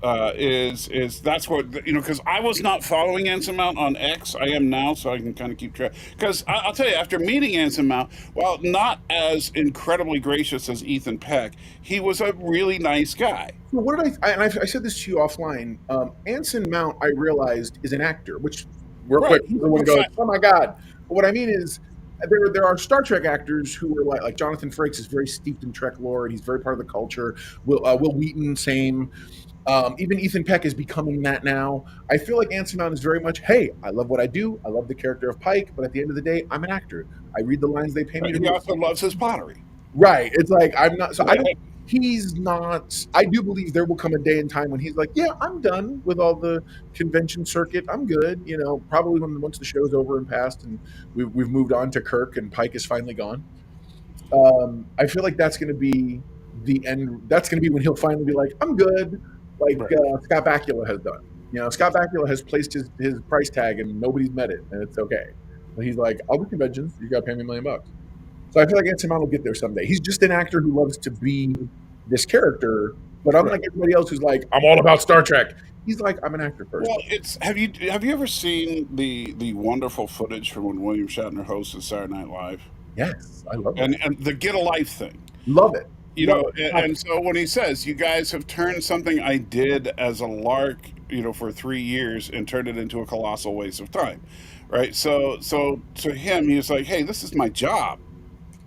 That's what, because I was not following Anson Mount on X. I am now, so I can kind of keep track. Because I'll tell you, after meeting Anson Mount, while not as incredibly gracious as Ethan Peck, he was a really nice guy. So what did I said this to you offline. Anson Mount, I realized, is an actor, which real quick, everyone goes, oh my god. But what I mean is, there are Star Trek actors who are like Jonathan Frakes is very steeped in Trek lore, and he's very part of the culture. Will Wheaton, same. Even Ethan Peck is becoming that now. I feel like Anson Mount is very much, hey, I love what I do. I love the character of Pike, but at the end of the day, I'm an actor. I read the lines they pay me to He also loves his pottery. Right. It's like, I'm not, so I don't, he's not, I do believe there will come a day and time when he's like, yeah, I'm done with all the convention circuit. I'm good. Probably once the show's over and past and we've moved on to Kirk and Pike is finally gone. I feel like that's going to be the end. That's going to be when he'll finally be like, I'm good, like Right. Scott Bakula has done. You know, Scott Bakula has placed his price tag and nobody's met it, and it's okay. But he's like, I'll do conventions. You got to pay me $1 million. So I feel like Anson Mount will get there someday. He's just an actor who loves to be this character, but unlike everybody else who's like, I'm all about Star Trek. He's like, I'm an actor first. Well, it's have you ever seen the wonderful footage from when William Shatner hosted Saturday Night Live Yes, I love it. and the Get a Life thing? Love it. You know, and so when he says, "You guys have turned something I did as a lark, you know, for 3 years and turned it into a colossal waste of time," right? So to him, he was like, "Hey, this is my job."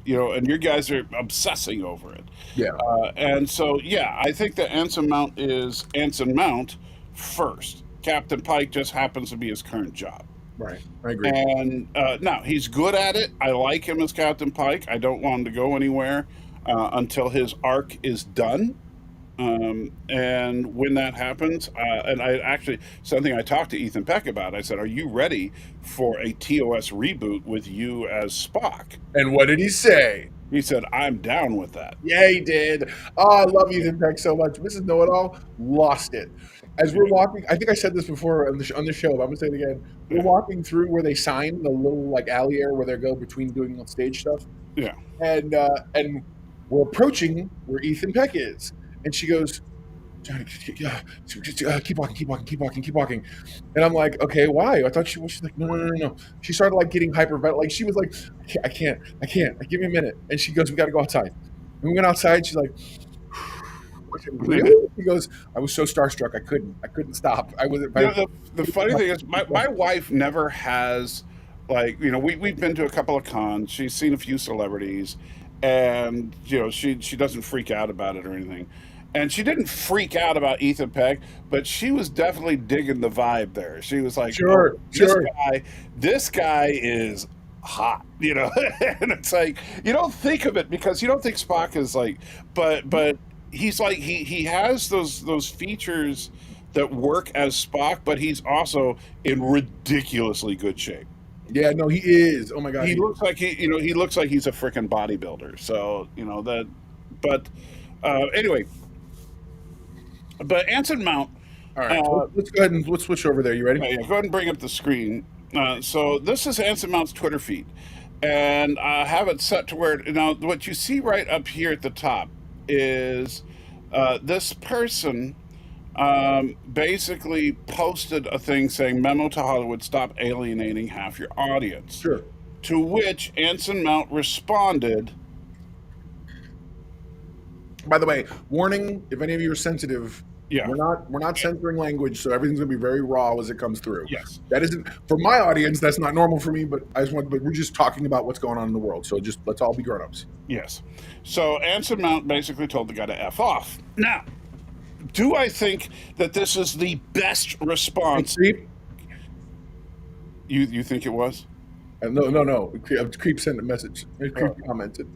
You know, and your guys are obsessing over it. Yeah. And so, yeah, I think that Anson Mount is Anson Mount first. Captain Pike just happens to be his current job. Right. I agree. And now he's good at it. I like him as Captain Pike. I don't want him to go anywhere until his arc is done. And when that happens, and I actually, something I talked to Ethan Peck about, I said, are you ready for a TOS reboot with you as Spock? And what did he say? He said, I'm down with that. Yeah, he did. Oh, I love Ethan Peck so much. Mrs. Know-It-All lost it. As we're walking, I think I said this before on the show, but I'm going to say it again. We're walking through where they sign the little like alley area where they go between doing stage stuff. Yeah. And we're approaching where Ethan Peck is. And she goes, Johnny, keep walking. And I'm like, okay, why? I thought she's like, no. She started like getting hyperventilated. Like she was like, I can't. Give me a minute. And she goes, we got to go outside. And we went outside. She's like, really? He goes, I was so starstruck. I couldn't stop. I wasn't. You know, the funny thing is, my wife never has, like, you know, we've been to a couple of cons. She's seen a few celebrities, and you know, she doesn't freak out about it or anything. And she didn't freak out about Ethan Peck, but she was definitely digging the vibe there. She was like, Sure. This guy is hot, you know. And it's like, you don't think of it because you don't think Spock is like, but he's like, he has those features that work as Spock, but he's also in ridiculously good shape. Yeah, no, he is. Oh my god, he looks like he looks like he's a freaking bodybuilder. So you know that, but anyway. But Anson Mount. All right, let's go ahead and let's switch over there. You ready? Yeah, go ahead and bring up the screen. So this is Anson Mount's Twitter feed, and I have it set to where now what you see right up here at the top is this person basically posted a thing saying, "Memo to Hollywood: Stop alienating half your audience." Sure. To which Anson Mount responded. By the way, warning: if any of you are sensitive, Yeah. we're not censoring language, so everything's gonna be very raw as it comes through. Yes. That isn't for my audience. That's not normal for me, but we're just talking about what's going on in the world. So just let's all be grown-ups. Yes. So Anson Mount basically told the guy to F off. Now, do I think that this is the best response? Creep? You think it was? No. Creep sent a message. Creep commented.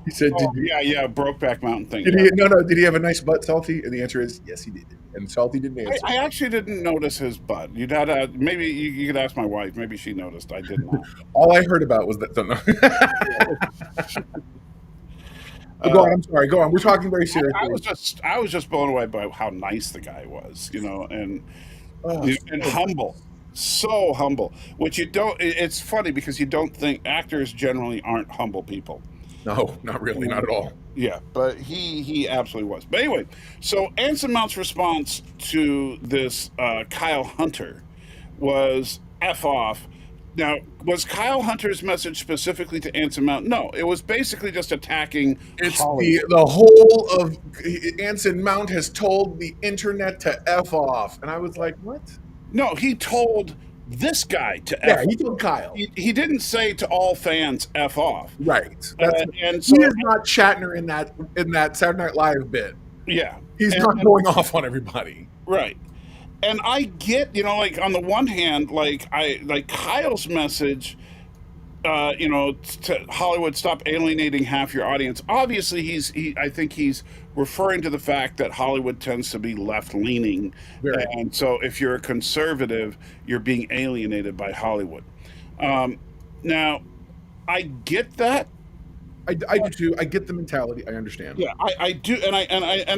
He said, Yeah, Brokeback Mountain thing. Did he have a nice butt, Salty? And the answer is yes, he did. And Salty didn't answer. I actually didn't notice his butt. You'd had a maybe you could ask my wife. Maybe she noticed. I did not. All I heard about was that. Go on. I'm sorry. Go on. We're talking very seriously. I was just blown away by how nice the guy was, you know, and humble, so humble. Which you don't. It's funny because you don't think actors generally aren't humble people. No, not really, not at all. Yeah, but he absolutely was. But anyway, so Anson Mount's response to this Kyle Hunter was F off. Now, was Kyle Hunter's message specifically to Anson Mount? No, it was basically just attacking Hollywood. The whole of Anson Mount has told the internet to F off. And I was like, what? No, he told this guy to F off. He told Kyle. He didn't say to all fans F off. Right. And so he is not Shatner in that Saturday Night Live bit. Yeah. He's not going off on everybody. Right. And I get, you know, like on the one hand, like Kyle's message, you know, to Hollywood, stop alienating half your audience. Obviously, I think he's referring to the fact that Hollywood tends to be left-leaning, and so if you're a conservative, you're being alienated by Hollywood. Now, I get that, I do too. I get the mentality. I understand. Yeah, I do, and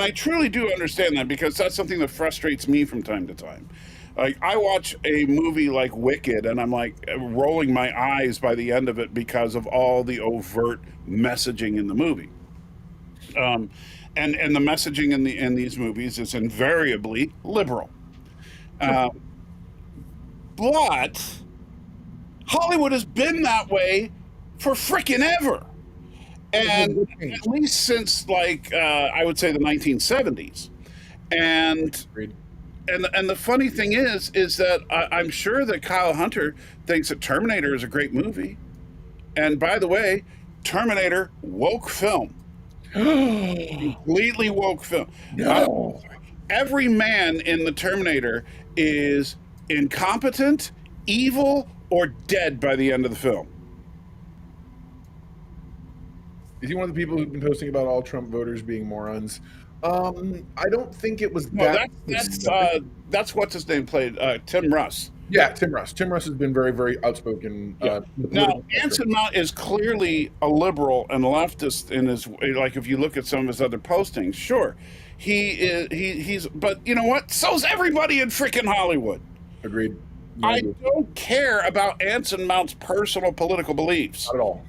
I truly do understand that, because that's something that frustrates me from time to time. Like, I watch a movie like Wicked, and I'm like rolling my eyes by the end of it because of all the overt messaging in the movie. Um, and the messaging in these movies is invariably liberal. Uh, but Hollywood has been that way for freaking ever. And at least since, like, I would say the 1970s. And Agreed. and the funny thing is that I'm sure that Kyle Hunter thinks that Terminator is a great movie. And by the way, Terminator, woke film. Completely woke film. No. Every man in the Terminator is incompetent, evil, or dead by the end of the film. Is he one of the people who've been posting about all Trump voters being morons? I don't think it was No, that. that's what's his name played, Tim Russ. Yeah, Tim Russ. Tim Russ has been very, very outspoken. Yeah. Now, Anson Mount is clearly a liberal and leftist in his, like, if you look at some of his other postings, sure, he is. He's. But you know what? So's everybody in freaking Hollywood. Agreed. I don't care about Anson Mount's personal political beliefs. Not at all.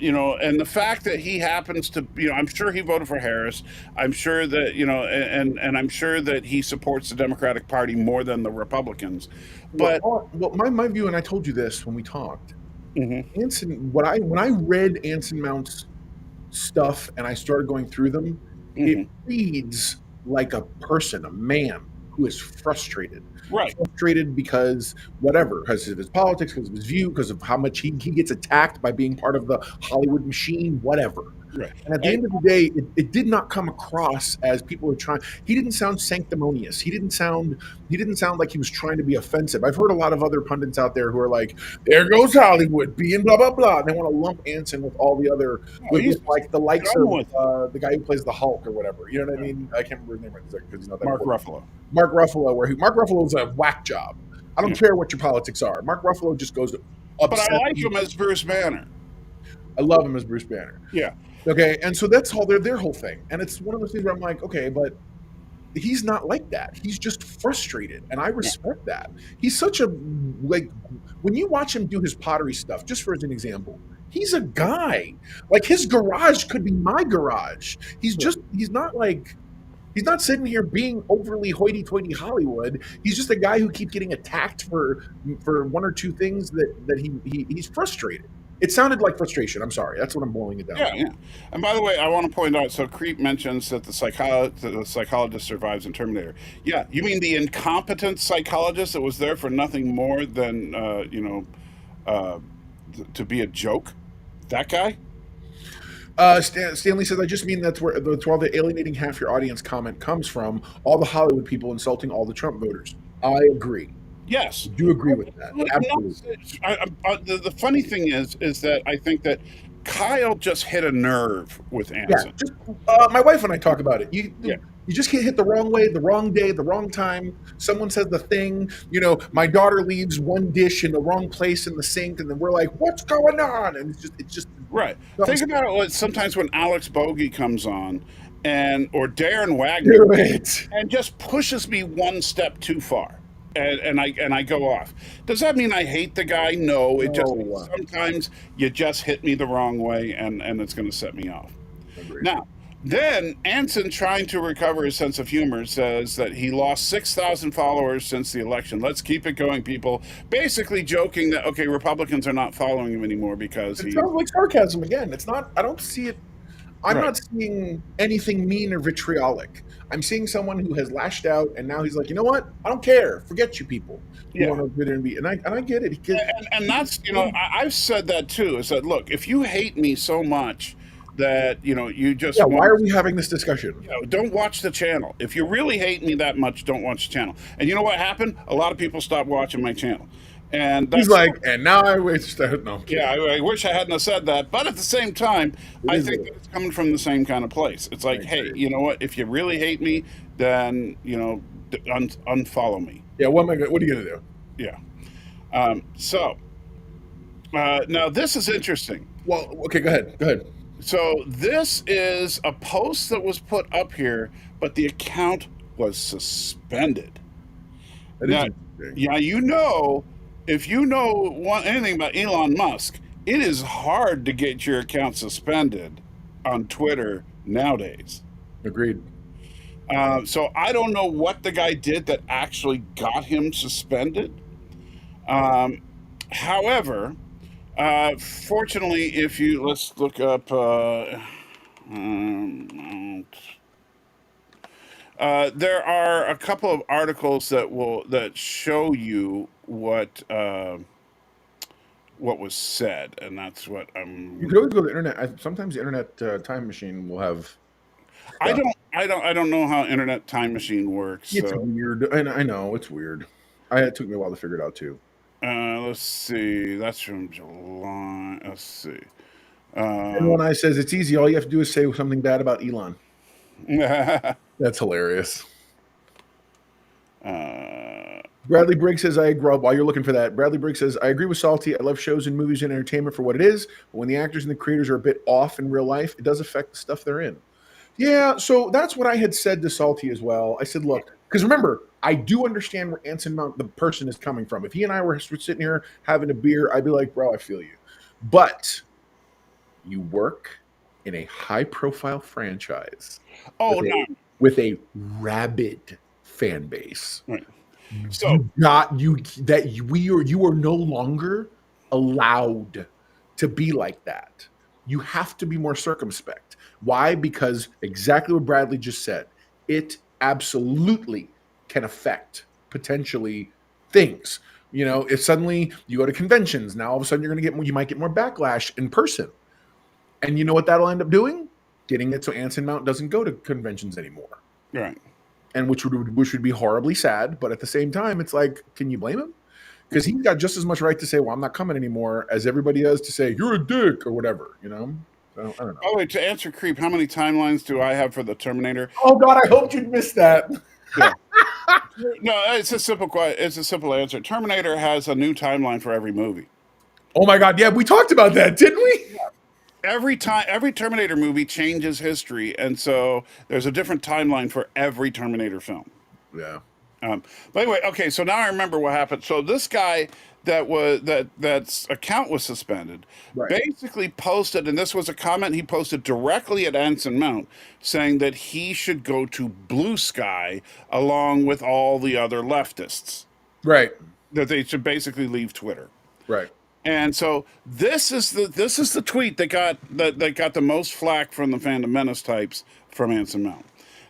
You know, and the fact that he happens to, you know, I'm sure he voted for Harris. I'm sure that, you know, and I'm sure that he supports the Democratic Party more than the Republicans. But well, my view, and I told you this when we talked. Anson, when I read Anson Mount's stuff and I started going through them, it reads like a person, a man who is frustrated. Right. Frustrated because whatever, because of his politics, because of his view, because of how much he gets attacked by being part of the Hollywood machine, whatever. Right. And at the end of the day, it did not come across as people are trying. He didn't sound sanctimonious. He didn't sound like he was trying to be offensive. I've heard a lot of other pundits out there who are like, "There goes Hollywood being blah blah blah," and they want to lump Anson with all the other, with like the likes of the guy who plays the Hulk or whatever. You know what I mean? I can't remember his name right because he's not that Mark important. Ruffalo. Mark Ruffalo, Mark Ruffalo's a whack job. I don't care what your politics are. Mark Ruffalo just goes upset. But I like him as Bruce Banner. I love him as Bruce Banner. Yeah. Okay, and so that's all their whole thing. And it's one of those things where I'm like, okay, but he's not like that. He's just frustrated, and I respect that. He's such a, like, when you watch him do his pottery stuff, just for as an example, he's a guy. Like, his garage could be my garage. He's not sitting here being overly hoity-toity Hollywood. He's just a guy who keeps getting attacked for one or two things that he's frustrated. It sounded like frustration. I'm sorry. That's what I'm boiling it down. Yeah. And by the way, I want to point out, so Creep mentions that the psychologist survives in Terminator. Yeah, you mean the incompetent psychologist that was there for nothing more than, to be a joke? That guy? Stanley says, I just mean that's where the alienating half your audience comment comes from, all the Hollywood people insulting all the Trump voters. I agree. Yes. I do agree with that. Absolutely. The funny thing is that I think that Kyle just hit a nerve with Anson. Yeah, my wife and I talk about it. You just get hit the wrong way, the wrong day, the wrong time. Someone says the thing, my daughter leaves one dish in the wrong place in the sink, and then we're like, what's going on? And it's just right. Think about it, like, sometimes when Alex Bogey comes on or Darren Wagner and just pushes me one step too far. And I go off. Does that mean I hate the guy? No. It just means sometimes you just hit me the wrong way, and it's going to set me off. Agreed. Now, then Anson, trying to recover his sense of humor, says that he lost 6,000 followers since the election. Let's keep it going, people. Basically joking that, okay, Republicans are not following him anymore because it sounds like sarcasm again. It's not. I don't see it. I'm not seeing anything mean or vitriolic. I'm seeing someone who has lashed out, and now he's like, you know what? I don't care. Forget you people. You want to get in and be, and I get it. And that's, I've said that too. Is that, look, if you hate me so much that you just why are we having this discussion? Don't watch the channel. If you really hate me that much, don't watch the channel. And you know what happened? A lot of people stopped watching my channel. And he's like, and now I wish I wish I hadn't have said that. But at the same time, I think that it's coming from the same kind of place. It's like, hey, you know what? If you really hate me, then unfollow me. Yeah. What are you gonna do? Yeah. Now this is interesting. Well, okay, go ahead. Go ahead. So this is a post that was put up here, but the account was suspended. That is Now, interesting. yeah, if you know anything about Elon Musk, it is hard to get your account suspended on Twitter nowadays. Agreed. So I don't know what the guy did that actually got him suspended. However, fortunately, if you let's look up. There are a couple of articles that show you what was said, and that's what I'm. You could always go to the internet. Sometimes the internet time machine will have. I don't know how Internet Time Machine works. It's So weird. I know it's weird. It took me a while to figure it out too. let's see. That's from July. Let's see. And when I says it's easy, all you have to do is say something bad about Elon. That's hilarious. Bradley Briggs says, I agree. While you're looking for that, Bradley Briggs says, I agree with Salty. I love shows and movies and entertainment for what it is. But when the actors and the creators are a bit off in real life, it does affect the stuff they're in. Yeah, so that's what I had said to Salty as well. I said, look, because remember, I do understand where Anson Mount, the person, is coming from. If he and I were sitting here having a beer, I'd be like, bro, I feel you. But you work in a high-profile franchise with a rabid fan base. Right. So you are no longer allowed to be like that. You have to be more circumspect. Why? Because exactly what Bradley just said. It absolutely can affect potentially things. You know, if suddenly you go to conventions, now all of a sudden you might get more backlash in person. And you know what that'll end up doing? Getting it so Anson Mount doesn't go to conventions anymore. Right. And which would be horribly sad, but at the same time, it's like, can you blame him? Because he's got just as much right to say, "Well, I'm not coming anymore," as everybody does to say, "You're a dick" or whatever. You know, so, I don't know. Oh wait, to answer Creep, how many timelines do I have for the Terminator? Oh God, I hoped you'd miss that. Yeah. No, it's a simple answer. Terminator has a new timeline for every movie. Oh my God, yeah, we talked about that, didn't we? Every Terminator movie changes history, and so there's a different timeline for every Terminator film. Yeah. But anyway, okay, so now I remember what happened. So this guy that's account was suspended, Right. basically posted, and this was a comment he posted directly at Anson Mount, saying that he should go to Blue Sky along with all the other leftists. Right. That they should basically leave Twitter. Right. And so this is the tweet that got the most flack from the Fandom Menace types from Anson Mount.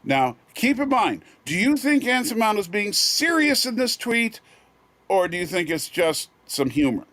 Now, keep in mind, do you think Anson Mount is being serious in this tweet, or do you think it's just some humor?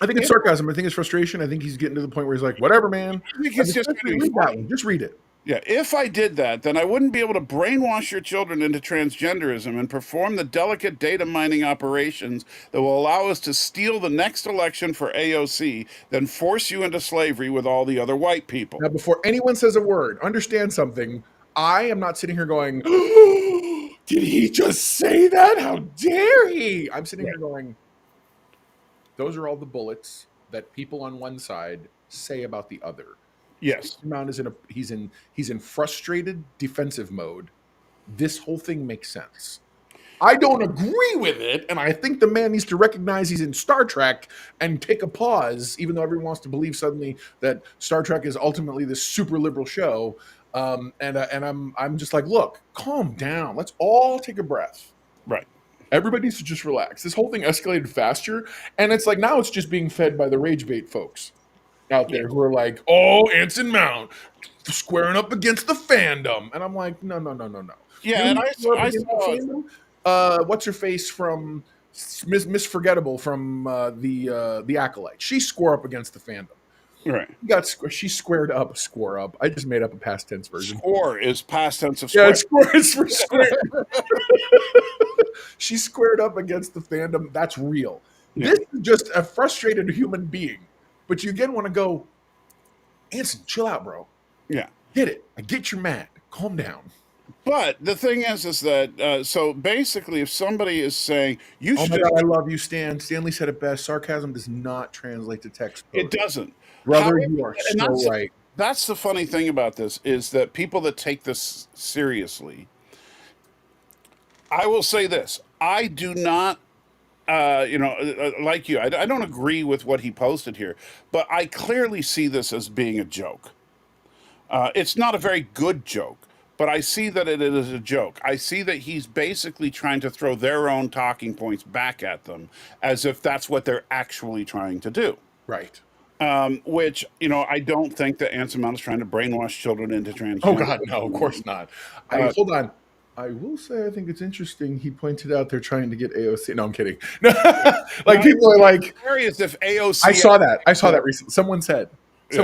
I think it's sarcasm. I think it's frustration. I think he's getting to the point where he's like, "Whatever, man." I think it's just read that one. Just read it. Yeah, if I did that, then I wouldn't be able to brainwash your children into transgenderism and perform the delicate data mining operations that will allow us to steal the next election for AOC, then force you into slavery with all the other white people. Now, before anyone says a word, understand something. I am not sitting here going, "Did he just say that? How dare he?" I'm sitting here going, those are all the bullets that people on one side say about the other. Yes. Mount is he's in frustrated defensive mode. This whole thing makes sense. I don't agree with it, and I think the man needs to recognize he's in Star Trek and take a pause, even though everyone wants to believe suddenly that Star Trek is ultimately this super liberal show. And I'm just like, look, calm down. Let's all take a breath. Right. Everybody needs to just relax. This whole thing escalated faster, and it's like now it's just being fed by the rage bait folks out there who are like, "Oh, Anson Mount squaring up against the fandom," and I'm like, no. Yeah, and I saw what's her face from Miss Forgettable from the Acolyte. She square up against the fandom. Right. She squared up. Square up. I just made up a past tense version. Score is past tense of square. Yeah, square is for square. She squared up against the fandom. That's real. Yeah. This is just a frustrated human being. But you again want to go, Anson, chill out, bro. Yeah. Get it. I get you're mad. Calm down. But the thing is that, so basically, if somebody is saying, you should. Oh my God, I love you, Stan. Stanley said it best. Sarcasm does not translate to text. It doesn't. Brother, However, you are and so right. that's the funny thing about this is that people that take this seriously, I will say this: I do not, like you, I don't agree with what he posted here, but I clearly see this as being a joke. It's not a very good joke, but I see that it is a joke. I see that he's basically trying to throw their own talking points back at them as if that's what they're actually trying to do. Right. Which, I don't think that Anson Mount is trying to brainwash children into transgender. Oh God, no, of course not. Hold on. I will say I think it's interesting. He pointed out they're trying to get AOC. No, I'm kidding. Like people are like, Hilarious if AOC. I saw that. I saw that recently. Someone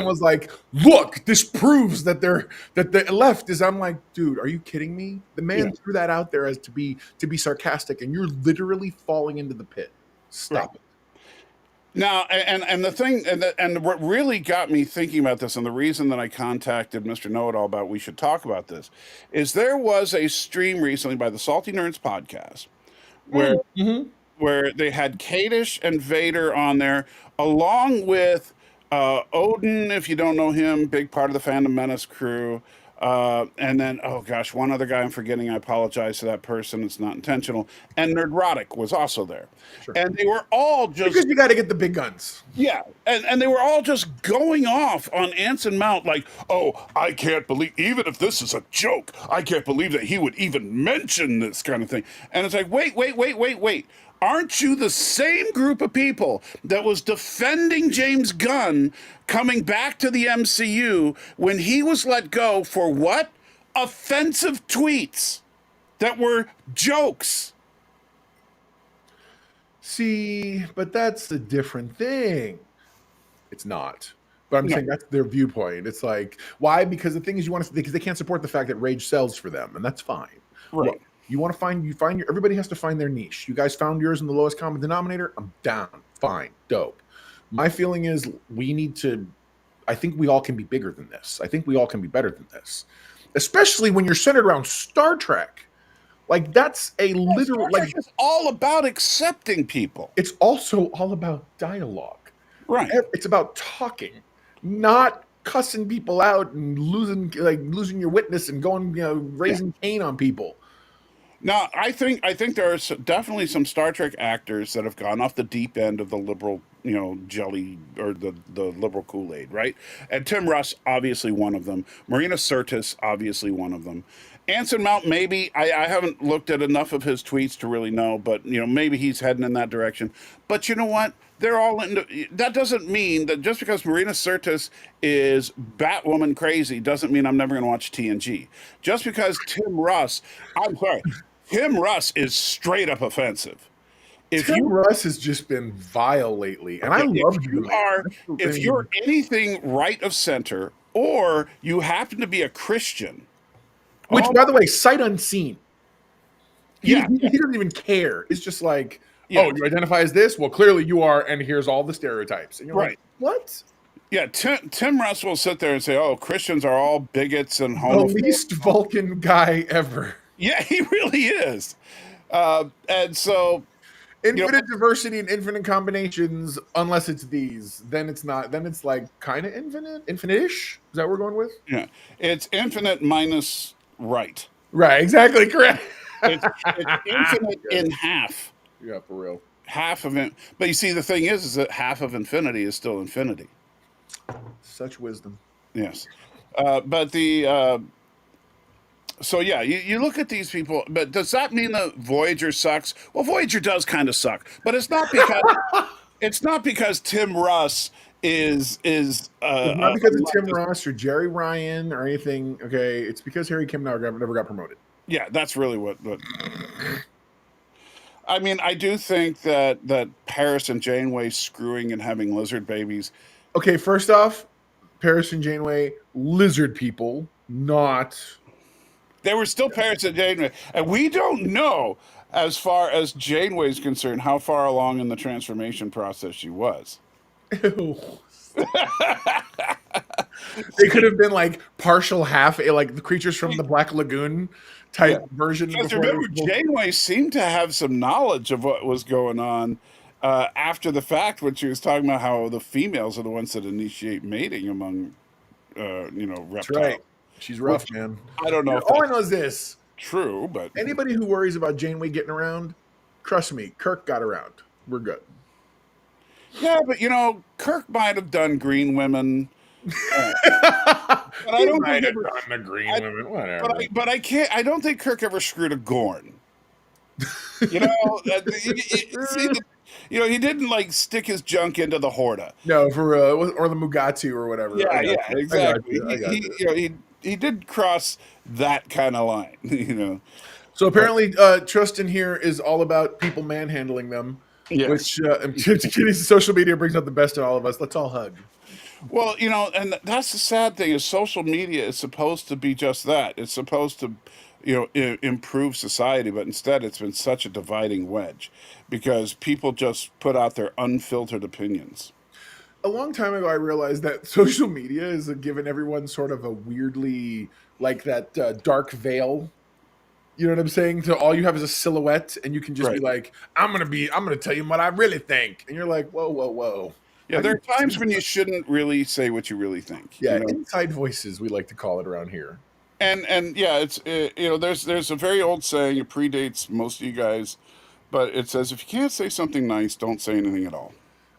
was like, "Look, this proves that the left is." I'm like, dude, are you kidding me? The man threw that out there as to be sarcastic, and you're literally falling into the pit. Stop it. Now, and the thing, and what really got me thinking about this, and the reason that I contacted Mr. Know-It-All about we should talk about this, is there was a stream recently by the Salty Nerds podcast where they had Kadish and Vader on there, along with Odin, if you don't know him, big part of the Phantom Menace crew. And then, oh gosh, one other guy I'm forgetting. I apologize to that person. It's not intentional. And Nerdrotic was also there. Sure. And they were all just... Because you got to get the big guns. Yeah. And they were all just going off on Anson Mount like, oh, I can't believe, even if this is a joke, I can't believe that he would even mention this kind of thing. And it's like, wait. Aren't you the same group of people that was defending James Gunn coming back to the MCU when he was let go for what? Offensive tweets that were jokes. See, but that's a different thing. It's not. But I'm saying that's their viewpoint. It's like, why? Because the thing is, because they can't support the fact that rage sells for them, and that's fine. Right. Look, you want to find everybody has to find their niche. You guys found yours in the lowest common denominator. I'm down. Fine. Dope. My feeling is I think we all can be bigger than this. I think we all can be better than this, especially when you're centered around Star Trek. Like that's a literal, Star Trek is all about accepting people. It's also all about dialogue. Right. It's about talking, not cussing people out and losing your witness and going, raising Cain on people. Now, I think there are definitely some Star Trek actors that have gone off the deep end of the liberal, jelly or the liberal Kool-Aid, right? And Tim Russ, obviously one of them. Marina Sirtis, obviously one of them. Anson Mount, maybe. I haven't looked at enough of his tweets to really know, but, maybe he's heading in that direction. But you know what? They're all that doesn't mean that just because Marina Sirtis is Batwoman crazy doesn't mean I'm never going to watch TNG. Just because Tim Russ is straight up offensive. Tim Russ has just been vile lately, and I love you. If you're anything right of center, or you happen to be a Christian, which, by the way, sight unseen. He doesn't even care. It's just like, oh, you identify as this? Well, clearly you are, and here's all the stereotypes. And you're like, what? Yeah, Tim Russ will sit there and say, oh, Christians are all bigots and homophobes. The least Vulcan guy ever. Yeah, he really is. And so... Infinite diversity and infinite combinations, unless it's these. Then it's not. Then it's like kind of infinite-ish. Is that what we're going with? Yeah. It's infinite minus right. Right, exactly, correct. It's infinite in half. Yeah, for real. Half of it. But you see, the thing is that half of infinity is still infinity. Such wisdom. Yes. But the... So yeah, you look at these people, but does that mean that Voyager sucks? Well, Voyager does kind of suck, but it's not because Tim Russ is it's not because of Tim Russ or Jerry Ryan or anything. Okay, it's because Harry Kim never got promoted. Yeah, that's really what. I mean, I do think that Paris and Janeway screwing and having lizard babies. Okay, first off, Paris and Janeway, lizard people, not. They were still Paris and Janeway. And we don't know, as far as Janeway is concerned, how far along in the transformation process she was. Ew. They could have been like partial half, like the creatures from the Black Lagoon type version. Because remember, Janeway seemed to have some knowledge of what was going on. after the fact when she was talking about how the females are the ones that initiate mating among, That's reptiles. right. She's rough, Which, man. I don't know if All I that's know is this. true, but Anybody who worries about Janeway getting around, trust me, Kirk got around. We're good. yeah, but Kirk might have done green women. But I He don't might think have ever, done the green I- women, whatever. but I can't. I don't think Kirk ever screwed a Gorn. You know, see, he didn't like stick his junk into the Horta. No, for or the Mugatu or whatever. Yeah, I got yeah, you. exactly. I got you. He did cross that kind of line. So apparently, Tristan here is all about people manhandling them, Yes. which Kitty's social media brings out the best in all of us. Let's all hug. Well, and that's the sad thing is social media is supposed to be just that. It's supposed to, improve society, but instead it's been such a dividing wedge because people just put out their unfiltered opinions. A long time ago, I realized that social media is giving everyone sort of a weirdly like that dark veil. You know what I'm saying? So all you have is a silhouette, and you can just be Right. like, I'm gonna tell you what I really think," and you're like, whoa, whoa, whoa. Yeah, How there do are times when you shouldn't really say what you really think. Yeah, inside voices, we like to call it around here. And yeah, it's there's a very old saying. It predates most of you guys, but it says if you can't say something nice, don't say anything at all.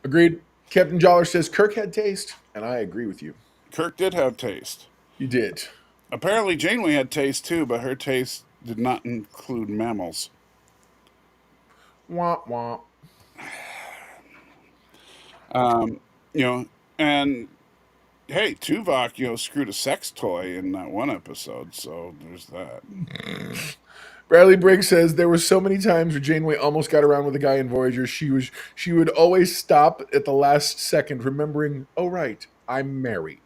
Agreed. Captain Joller says Kirk had taste, and I agree with you. Kirk did have taste. You did. Apparently, Janeway had taste too, but her taste did not include mammals. Womp womp. And hey, Tuvok, screwed a sex toy in that one episode, so there's that. Bradley Briggs says there were so many times where Janeway almost got around with a guy in Voyager. She would always stop at the last second, remembering, oh right, I'm married,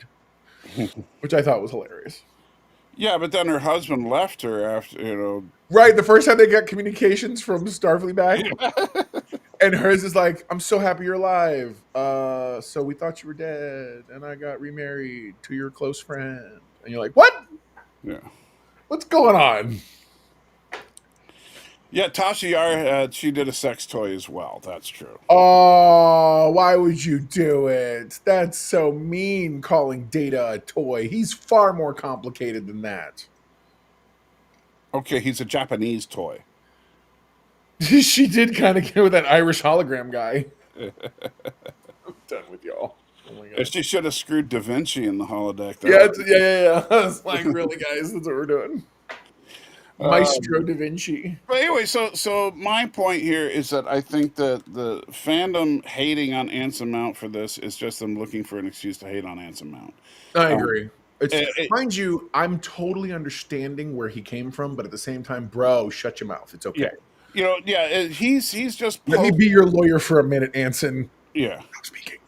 which I thought was hilarious. Yeah, but then her husband left her after, Right, the first time they got communications from Starfleet back, and hers is like, "I'm so happy you're alive. So we thought you were dead, and I got remarried to your close friend." And you're like, "What? Yeah. What's going on?" Yeah, Tasha Yar, she did a sex toy as well. That's true. Oh, why would you do it? That's so mean, calling Data a toy. He's far more complicated than that. Okay, he's a Japanese toy. She did kind of get with that Irish hologram guy. I'm done with y'all. Oh my god. She should have screwed Da Vinci in the holodeck. Yeah, yeah. It's like, really, guys, that's what we're doing. Maestro Da Vinci. But anyway, so my point here is that I think that the fandom hating on Anson Mount for this is just them looking for an excuse to hate on Anson Mount. I agree. Mind you, I'm totally understanding where he came from, but at the same time, bro, shut your mouth. It's okay. Yeah. He's just Let me be your lawyer for a minute, Anson. Yeah. I'm speaking.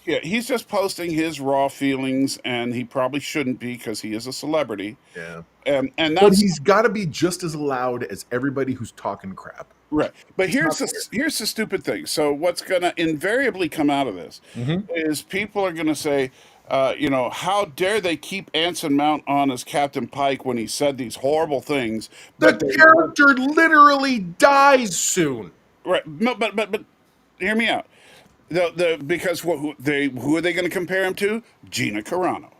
Yeah, he's just posting his raw feelings, and he probably shouldn't be because he is a celebrity. Yeah. And But that's he's got to be just as loud as everybody who's talking crap. right. But here's not the stupid thing. So what's going to invariably come out of this is people are going to say, how dare they keep Anson Mount on as Captain Pike when he said these horrible things? The character literally dies soon. Right. No, but hear me out. Because who are they going to compare him to? Gina Carano.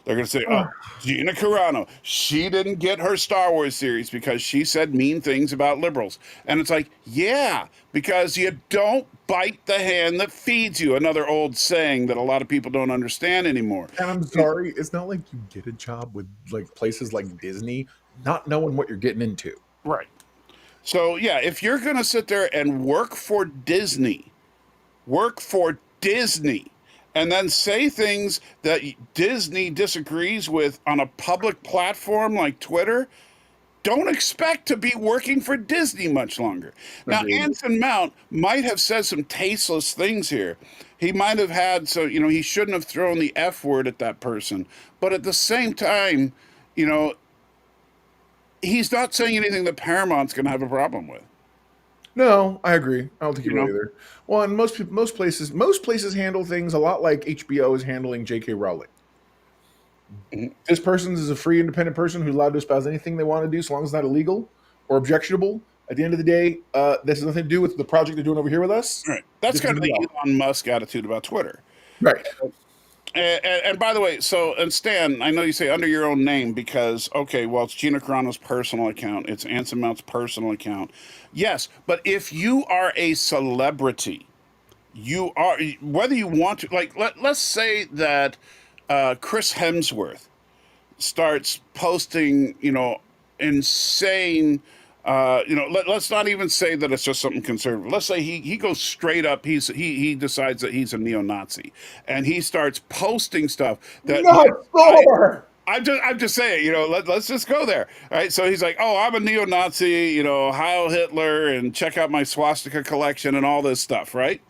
They're going to say, "Oh, Gina Carano, she didn't get her Star Wars series because she said mean things about liberals." And it's like, yeah, because you don't bite the hand that feeds you. Another old saying that a lot of people don't understand anymore. And I'm sorry, it's not like you get a job with like places like Disney not knowing what you're getting into. Right. So yeah, if you're going to sit there and work for Disney, and then say things that Disney disagrees with on a public platform like Twitter, don't expect to be working for Disney much longer. Now, Agreed. Anson Mount might have said some tasteless things here. He might have had, he shouldn't have thrown the F word at that person. But at the same time, he's not saying anything that Paramount's going to have a problem with. No, I agree. I don't think you will either. Well, and most places handle things a lot like HBO is handling J.K. Rowling. This person is a free, independent person who's allowed to espouse anything they want to do, so long as it's not illegal or objectionable. At the end of the day, this has nothing to do with the project they're doing over here with us. Right. That's This kind of is the Elon Musk attitude about Twitter. right. And by the way, and Stan, I know you say under your own name because, okay, well, it's Gina Carano's personal account. It's Anson Mount's personal account. Yes, but if you are a celebrity, you are, whether you want to, like, let's say that Chris Hemsworth starts posting, insane. Let's not even say that it's just something conservative. Let's say he goes straight up. He decides that he's a neo-Nazi, and he starts posting stuff that. No, Thor! I'm just saying, let's just go there. All right. So he's like, oh, I'm a neo-Nazi, Heil Hitler, and check out my swastika collection and all this stuff, right?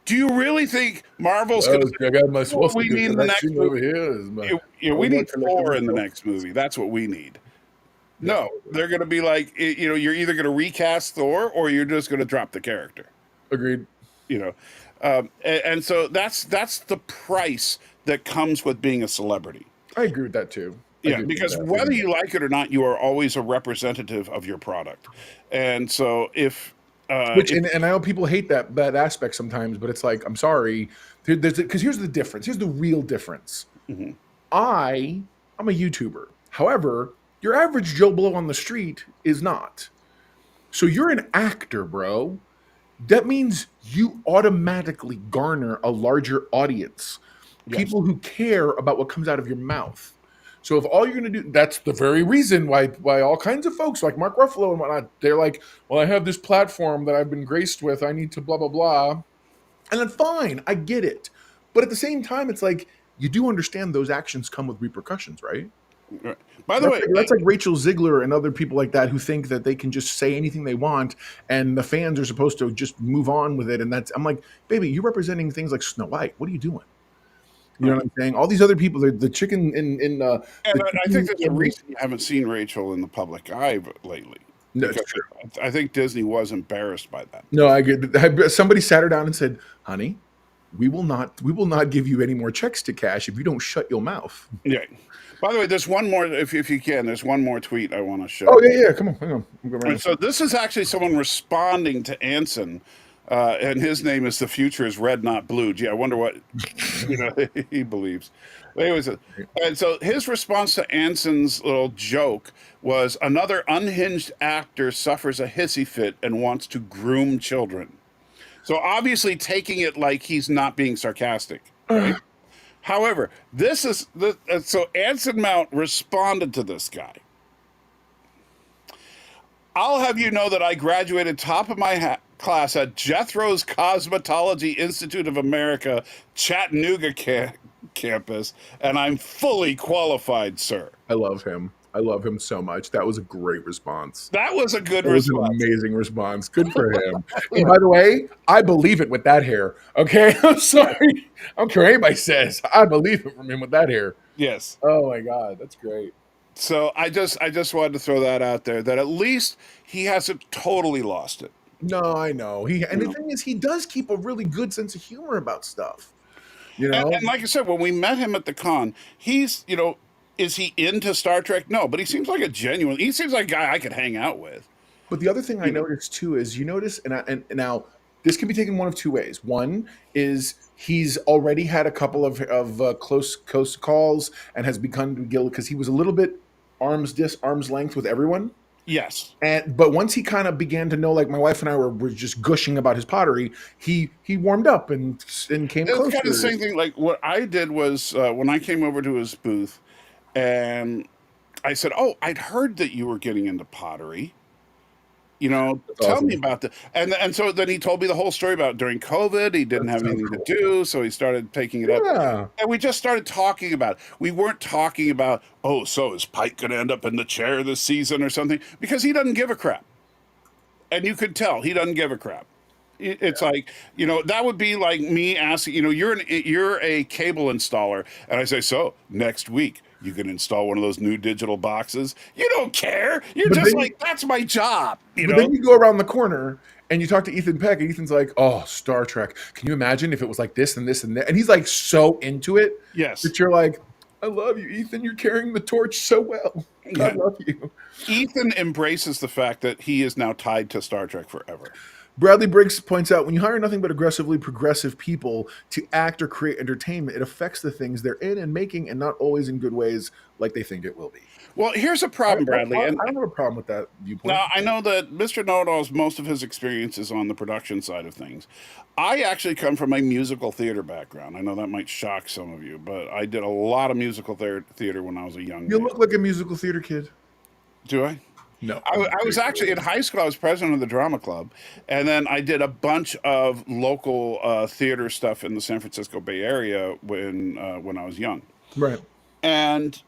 Do you really think Marvel's going to? I got my swastika we need in the next over here. we need Thor in the next movie. That's what we need. No, they're going to be like, you're either going to recast Thor or you're just going to drop the character. Agreed. And so that's the price that comes with being a celebrity. I agree with that too. Yeah, because whether you like it or not, you are always a representative of your product. And so and I know people hate that aspect sometimes, but it's like, I'm sorry, because here's the difference. Here's the real difference. Mm-hmm. I'm a YouTuber. However, your average Joe Blow on the street is not. So you're an actor, bro. That means you automatically garner a larger audience. Yes. People who care about what comes out of your mouth. So if all you're going to do, that's the very reason why all kinds of folks like Mark Ruffalo and whatnot, they're like, well, I have this platform that I've been graced with. I need to blah, blah, blah. And then fine, I get it. But at the same time, it's like, you do understand those actions come with repercussions, right? Right. By the way, that's like Rachel Ziegler and other people like that who think that they can just say anything they want and the fans are supposed to just move on with it. And I'm like, baby, you're representing things like Snow White. What are you doing? You know what I'm saying? All these other people, the chicken in I think there's a reason you haven't seen Rachel in the public eye lately. No, I think Disney was embarrassed by that. No, I get. Somebody sat her down and said, "Honey, we will not give you any more checks to cash if you don't shut your mouth." Yeah. By the way, there's one more. If you can, there's one more tweet I want to show. Oh yeah. Come on, hang on. And so this is actually someone responding to Anson. And his name is "The Future is Red, Not Blue." Gee, I wonder what he believes. But anyways, and so his response to Anson's little joke was, "Another unhinged actor suffers a hissy fit and wants to groom children." So obviously taking it like he's not being sarcastic. Right? However, so Anson Mount responded to this guy. "I'll have you know that I graduated top of my class at Jethro's Cosmetology Institute of America, Chattanooga campus, and I'm fully qualified, sir." I love him. I love him so much. That was a great response. That was a good response. That was an amazing response. Good for him. And by the way, I believe it with that hair. Okay? I'm sorry. I don't care what anybody says. I believe it from him with that hair. Yes. Oh, my God. That's great. So I just wanted to throw that out there, that at least he hasn't totally lost it. No, I know. The thing is, he does keep a really good sense of humor about stuff. And like I said, when we met him at the con, he's, is he into Star Trek? No, but he seems like he seems like a guy I could hang out with. But the other thing I noticed too is, you notice, and now this can be taken one of two ways. One is he's already had a couple of close calls and has begun to guild because he was a little bit arm's length with everyone. Yes. But once he kind of began to know, like my wife and I were just gushing about his pottery, he warmed up and came closer. It's kind of the same thing. Like what I did was when I came over to his booth, and I said, "Oh, I'd heard that you were getting into pottery. Tell awesome. me about that." And so then he told me the whole story about during COVID, he didn't have anything to do, so he started taking it up. And we just started talking about it. We weren't talking about, oh, so is Pike going to end up in the chair this season or something? Because he doesn't give a crap. And you could tell he doesn't give a crap. It's like, that would be like me asking, you're a cable installer, and I say, so next week you can install one of those new digital boxes. You don't care. You're just like, that's my job. But then you go around the corner and you talk to Ethan Peck, and Ethan's like, oh, Star Trek. Can you imagine if it was like this and this and that? And he's like so into it. Yes. That you're like, I love you, Ethan. You're carrying the torch so well. Yeah. I love you. Ethan embraces the fact that he is now tied to Star Trek forever. Bradley Briggs points out when you hire nothing but aggressively progressive people to act or create entertainment, it affects the things they're in and making, and not always in good ways like they think it will be. Well, here's a problem, Bradley. I And don't have a problem with that viewpoint. now, I know that Mr. Know-it-all's most of his experience is on the production side of things. I actually come from a musical theater background. I know that might shock some of you, but I did a lot of musical theater when I was a young You man. look like a musical theater kid. Do I? No. I was actually in high school. I was president of the drama club, and then I did a bunch of local theater stuff in the San Francisco Bay Area when I was young. Right. And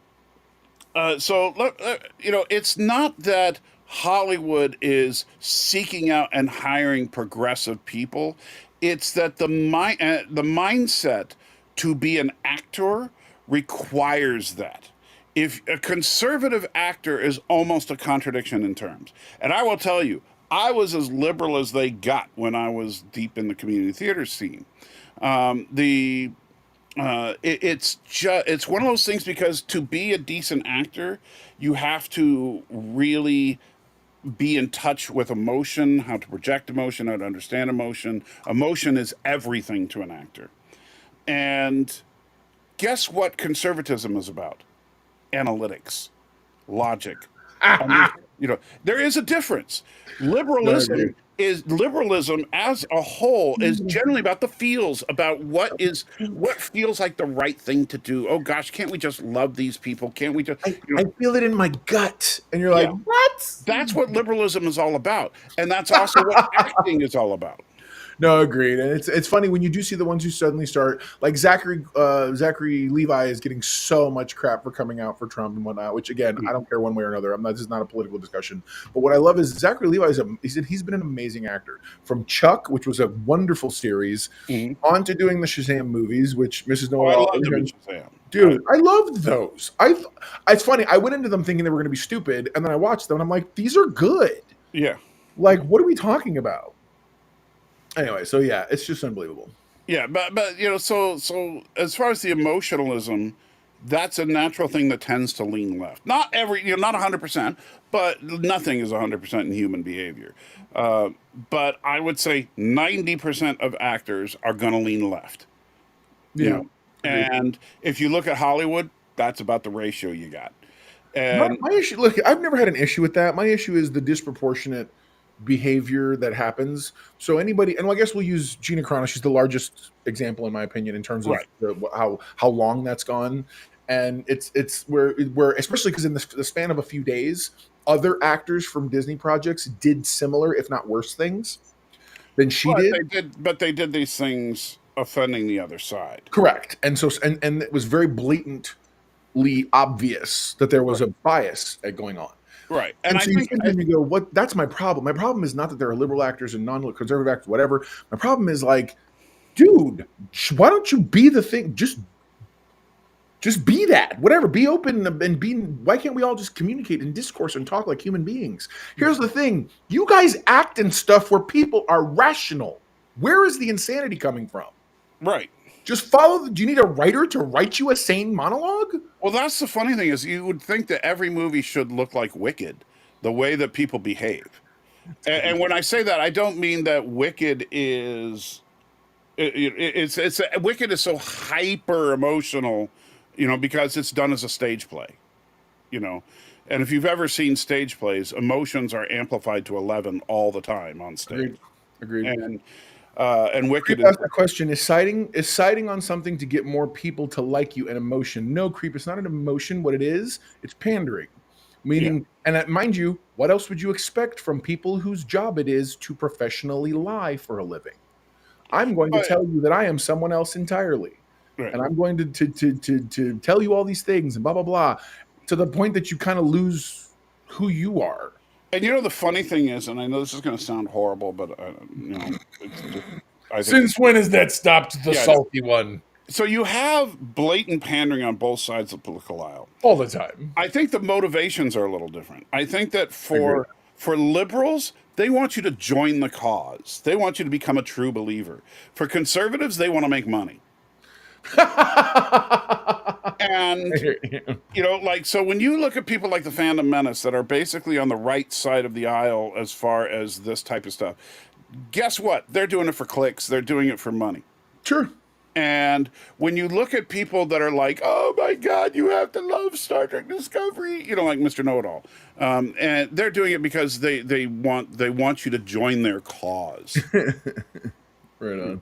it's not that Hollywood is seeking out and hiring progressive people. It's that the mindset to be an actor requires that. If a conservative actor is almost a contradiction in terms. And I will tell you, I was as liberal as they got when I was deep in the community theater scene. It's one of those things, because to be a decent actor, you have to really be in touch with emotion, how to project emotion, how to understand emotion. Emotion is everything to an actor. And guess what conservatism is about? Analytics, logic. There is a difference. Liberalism as a whole is generally about the feels, about what feels like the right thing to do. Oh gosh, can't we just love these people? Can't we just I feel it in my gut. And you're like, what? That's what liberalism is all about. And that's also what acting is all about. No, agreed. And it's funny when you do see the ones who suddenly start, like Zachary Levi is getting so much crap for coming out for Trump and whatnot, which again, I don't care one way or another. This is not a political discussion. But what I love is Zachary Levi he's been an amazing actor. From Chuck, which was a wonderful series, on to doing the Shazam movies, which Mrs. Noel. I love Shazam. Dude, I loved those. It's funny. I went into them thinking they were going to be stupid, and then I watched them and I'm like, these are good. Yeah. Like, what are we talking about? Anyway, so yeah, it's just unbelievable. Yeah, but so as far as the emotionalism, that's a natural thing that tends to lean left. Not not 100%, but nothing is 100% in human behavior. But I would say 90% of actors are going to lean left. Yeah. And if you look at Hollywood, that's about the ratio you got. And my issue, look, I've never had an issue with that. My issue is the disproportionate behavior that happens. So anybody, and I guess we'll use Gina Carano. She's the largest example, in my opinion, in terms of how long that's gone. And it's where especially because in the span of a few days, other actors from Disney projects did similar, if not worse, things than she did. But they did these things offending the other side. Correct. And so and it was very blatantly obvious that there was a bias going on. Right. And so you go, what? That's my problem. My problem is not that there are liberal actors and non-conservative actors, whatever. My problem is like, dude, why don't you be the thing? Just be that. Whatever. Be open and be. Why can't we all just communicate and discourse and talk like human beings? Here's the thing. You guys act in stuff where people are rational. Where is the insanity coming from? Right. Just follow. Do you need a writer to write you a sane monologue? Well, that's the funny thing is you would think that every movie should look like Wicked, the way that people behave. And when I say that, I don't mean that Wicked is Wicked is so hyper emotional, because it's done as a stage play, And if you've ever seen stage plays, emotions are amplified to 11 all the time on stage. Agreed. And Wicked Creep asked the question: Is citing on something to get more people to like you an emotion? No, Creep. It's not an emotion. What it is, it's pandering. Meaning, and mind you, what else would you expect from people whose job it is to professionally lie for a living? I'm going to tell you that I am someone else entirely, and I'm going to tell you all these things and blah blah blah, to the point that you kind of lose who you are. And the funny thing is, and I know this is going to sound horrible, but Since when has that stopped the salty one? So you have blatant pandering on both sides of the political aisle all the time. I think the motivations are a little different. I think that for liberals, they want you to join the cause. They want you to become a true believer. For conservatives, they want to make money. And like, so when you look at people like the Phantom Menace that are basically on the right side of the aisle as far as this type of stuff, guess what? They're doing it for clicks. They're doing it for money. Sure. And when you look at people that are like, oh my God, you have to love Star Trek Discovery, like Mr. Know-It-All, and they're doing it because they want you to join their cause. Right on.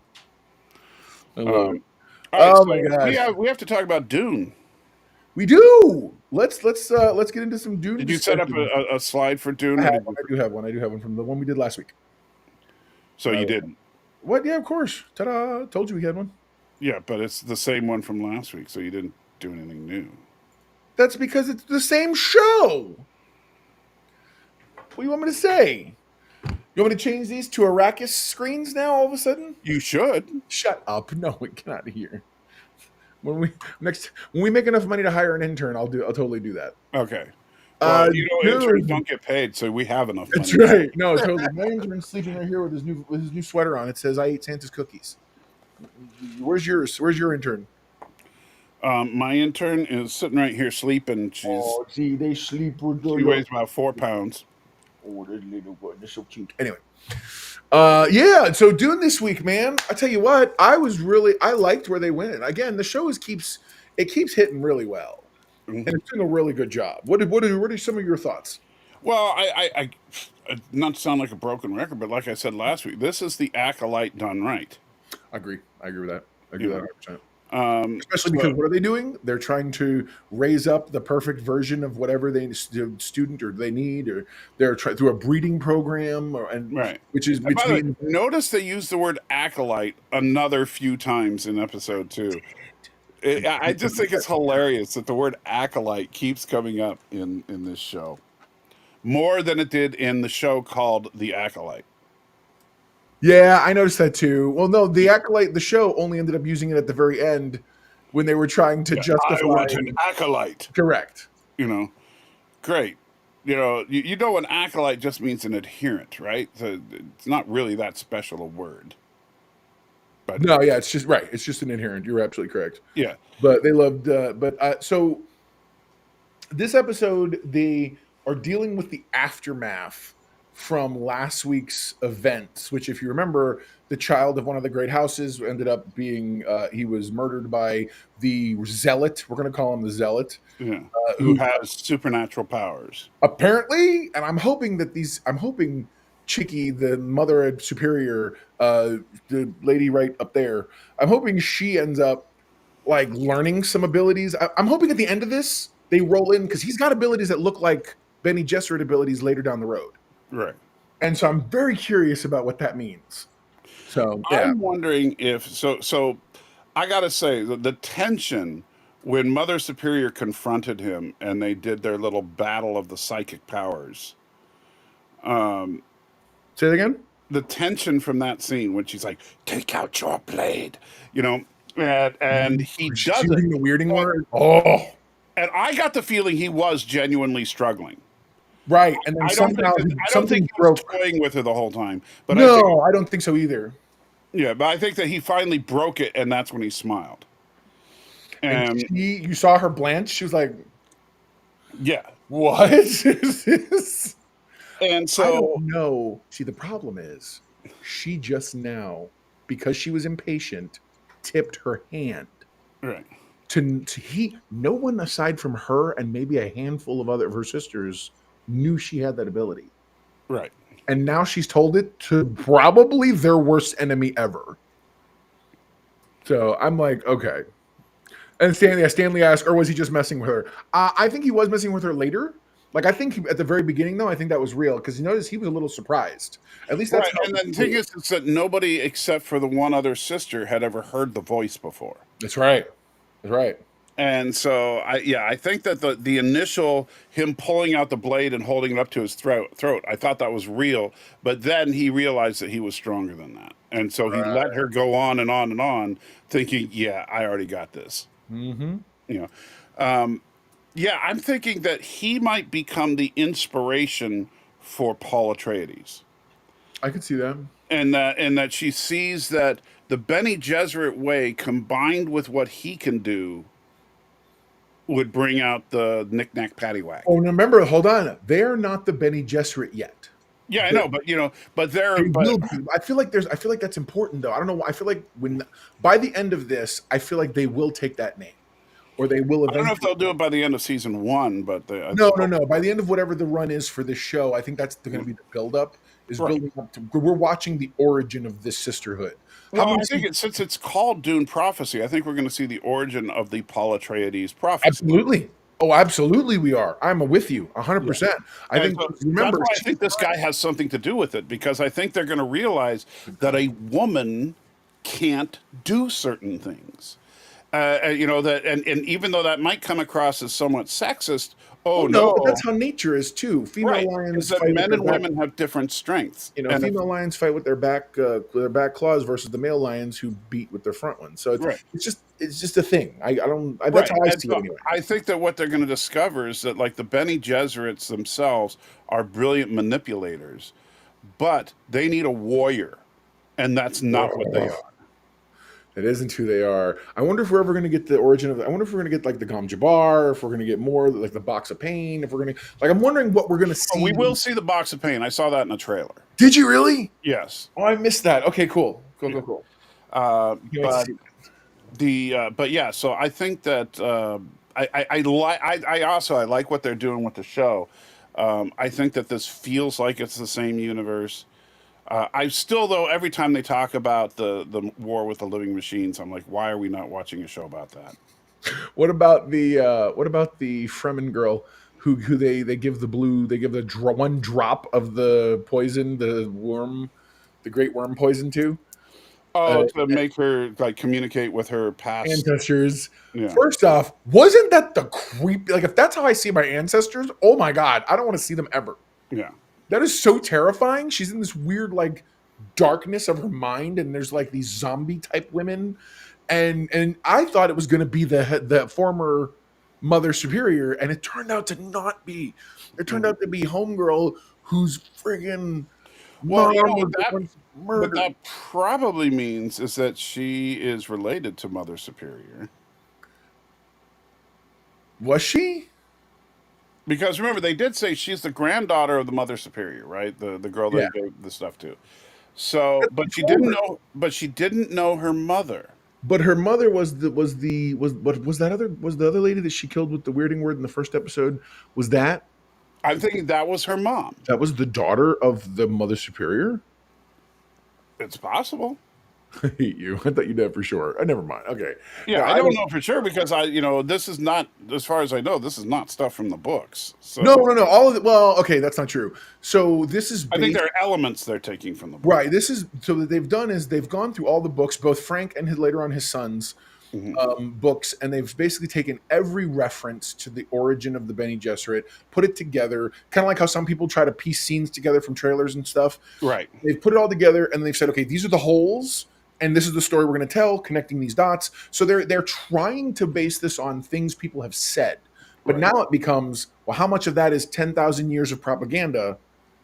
I love it. All right, Oh so my gosh. we have to talk about Dune. We do. Let's get into some Dune. Did you set up a slide for Dune? I do have one. I do have one from the one we did last week. So you didn't? What? Yeah, of course. Ta-da! Told you we had one. Yeah, but it's the same one from last week, so you didn't do anything new. That's because it's the same show. What do you want me to say? You want me to change these to Arrakis screens now? All of a sudden? You should. Shut up! No, get out of here. When we make enough money to hire an intern, I'll totally do that. Okay. Well, interns don't get paid, so we have enough money. That's right. No, totally. My intern's sleeping right here with his new sweater on. It says, "I ate Santa's cookies." Where's yours? Where's your intern? My intern is sitting right here sleeping. See, they sleep with she weighs about 4 pounds. Oh, that little one, they're so cute. Anyway, yeah. So Dune this week, man. I tell you what, I liked where they went. Again, the show keeps hitting really well, and it's doing a really good job. What are some of your thoughts? Well, I not to sound like a broken record, but like I said last week, this is the Acolyte done right. I agree with that. I agree with that 100%. Especially because what are they doing? They're trying to raise up the perfect version of whatever student or they need, or they're through a breeding program, right. Notice they use the word acolyte another few times in episode 2. I just think it's hilarious that the word acolyte keeps coming up in this show more than it did in the show called The Acolyte. Yeah, I noticed that too. Well, no, the Acolyte, the show only ended up using it at the very end when they were trying to justify. I want an acolyte. Correct. Great. An acolyte just means an adherent, right? So it's not really that special a word. But no, yeah, it's just right. It's just an adherent. You're absolutely correct. Yeah. But they loved. So this episode, they are dealing with the aftermath from last week's events, which, if you remember, the child of one of the great houses ended up being, he was murdered by the zealot. We're going to call him the zealot. Yeah. Who has supernatural powers. Apparently, and I'm hoping Chicky, the mother superior, the lady right up there, I'm hoping she ends up like learning some abilities. I'm hoping at the end of this, they roll in, because he's got abilities that look like Bene Gesserit abilities later down the road. Right. And so I'm very curious about what that means. So yeah. I'm wondering if so I gotta say the tension when Mother Superior confronted him and they did their little battle of the psychic powers. Say it again? The tension from that scene when she's like, "Take out your blade," and he does it. The weirding word. Oh. And I got the feeling he was genuinely struggling. Right, and then I don't think he was toying with her the whole time. But I don't think so either. Yeah, but I think that he finally broke it, and that's when he smiled. And you saw her blanch. She was like, "Yeah, what is this?" And so, I don't know. See, the problem is, she just now, because she was impatient, tipped her hand. Right. No one aside from her and maybe a handful of her sisters knew she had that ability. Right. And now she's told it to probably their worst enemy ever. So I'm like, okay. And Stanley asked, or was he just messing with her? I think he was messing with her later. Like, I think at the very beginning, though, I think that was real, because you notice he was a little surprised. At least that's right. And the thing is that nobody except for the one other sister had ever heard the voice before. That's right. That's right. And so, I think that the initial him pulling out the blade and holding it up to his throat, I thought that was real. But then he realized that he was stronger than that. And so he let her go on and on and on, thinking, yeah, I already got this. Mm-hmm. I'm thinking that he might become the inspiration for Paul Atreides. I could see that. and that she sees that the Bene Gesserit way combined with what he can do would bring out the knick-knack paddywhack. Oh, no, remember, hold on. They're not the Bene Gesserit yet. Yeah, I know, but They will be. I feel like that's important though. I don't know. I feel like by the end of this, I feel like they will take that name, or they will I don't know if eventually. they'll do it by the end of season 1, but No. By the end of whatever the run is for this show, I think that's going to be the build-up. Is Right. building up to. We're watching the origin of this sisterhood. How Well, many I think since it's called Dune Prophecy, I think we're going to see the origin of the Paul Atreides prophecy. Absolutely. Oh, absolutely, we are. I'm with you 100%. I And think so remember, that's why I think this guy has something to do with it, because I think they're going to realize that a woman can't do certain things. That, and even though that might come across as somewhat sexist, oh oh no, but no, that's how nature is too. Female right? lions Is that fight with men their and back. women have different strengths, You know, and female lions fight with their back claws versus the male lions who beat with their front ones. So right. it's just a thing. I don't. That's Right. how I And see so it anyway. I think that what they're going to discover is that, like, the Bene Gesserits themselves are brilliant manipulators, but they need a warrior, and that's not what they are. It isn't who they are. I wonder if we're ever going to get the origin of. I wonder if we're going to get like the Gom Jabbar. If we're going to get more like the Box of Pain. If we're going to like, I'm wondering what we're going to see. Oh, we will see the Box of Pain. I saw that in a trailer. Did you really? Yes. Oh, I missed that. Okay, cool. Cool. Can't wait to But see but yeah. So I think that I like what they're doing with the show. I think that this feels like it's the same universe. I still, though, every time they talk about the war with the living machines, I'm like, why are we not watching a show about that? What about the Fremen girl who they give the blue, they give the one drop of the poison, the worm, the great worm poison to Oh, to make her like communicate with her past. ancestors. Yeah. First off, wasn't that the creepy? Like, if that's how I see my ancestors, oh my god, I don't want to see them ever. Yeah. That is so terrifying. She's in this weird like darkness of her mind, and there's like these zombie type women, and I thought it was going to be the former Mother Superior, and it turned out to not be. It turned out to be Homegirl, who's friggin' Well, mom was what murdered. that probably means is that she is related to Mother Superior. Was she? Because remember, they did say she's the granddaughter of the Mother Superior, right? The girl they Yeah. gave the stuff to. So, That's but she what I didn't told know. But she didn't know her mother. But her mother was the other lady that she killed with the weirding word in the first episode? Was that I'm thinking that was her mom. was the daughter of the Mother Superior? It's possible. I hate you. I thought you knew for sure. Never mind. Okay. Yeah, No, I don't know for sure because this is not, as far as I know, this is not stuff from the books. So No. All of it. Well, okay, that's not true. So this is. I think there are elements they're taking from the book. Right. This is so that they've done is they've gone through all the books, both Frank and later on his sons' books, and they've basically taken every reference to the origin of the Bene Gesserit, put it together, kind of like how some people try to piece scenes together from trailers and stuff. Right. They've put it all together and they've said, okay, these are the holes, and this is the story we're going to tell, connecting these dots. So they're trying to base this on things people have said, but Right. now it becomes, well, how much of that is 10,000 years of propaganda?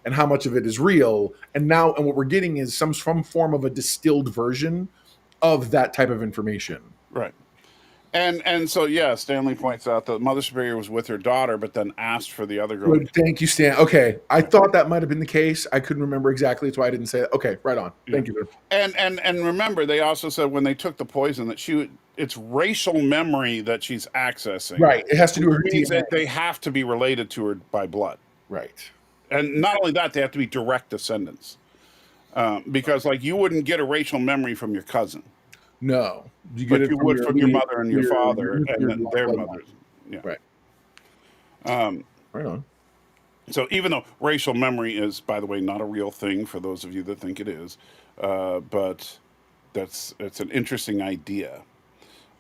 And how much of it is real? And what we're getting is some form of a distilled version of that type of information. Right. And so yeah, Stanley points out that Mother Superior was with her daughter, but then asked for the other girl. Good. Thank you, Stan. Okay, I thought that might have been the case. I couldn't remember exactly. That's why I didn't say that. Okay, right on. Thank you. And remember, they also said when they took the poison that it's racial memory that she's accessing. Right. It has to do with her Which means DNA. that they have to be related to her by blood. Right. And not only that, they have to be direct descendants. Because like you wouldn't get a racial memory from your cousin, No, you but it you would from your mother and your father and then their bloodline. mothers. Yeah. Right. Right on. So even though racial memory is, by the way, not a real thing for those of you that think it is, but it's an interesting idea.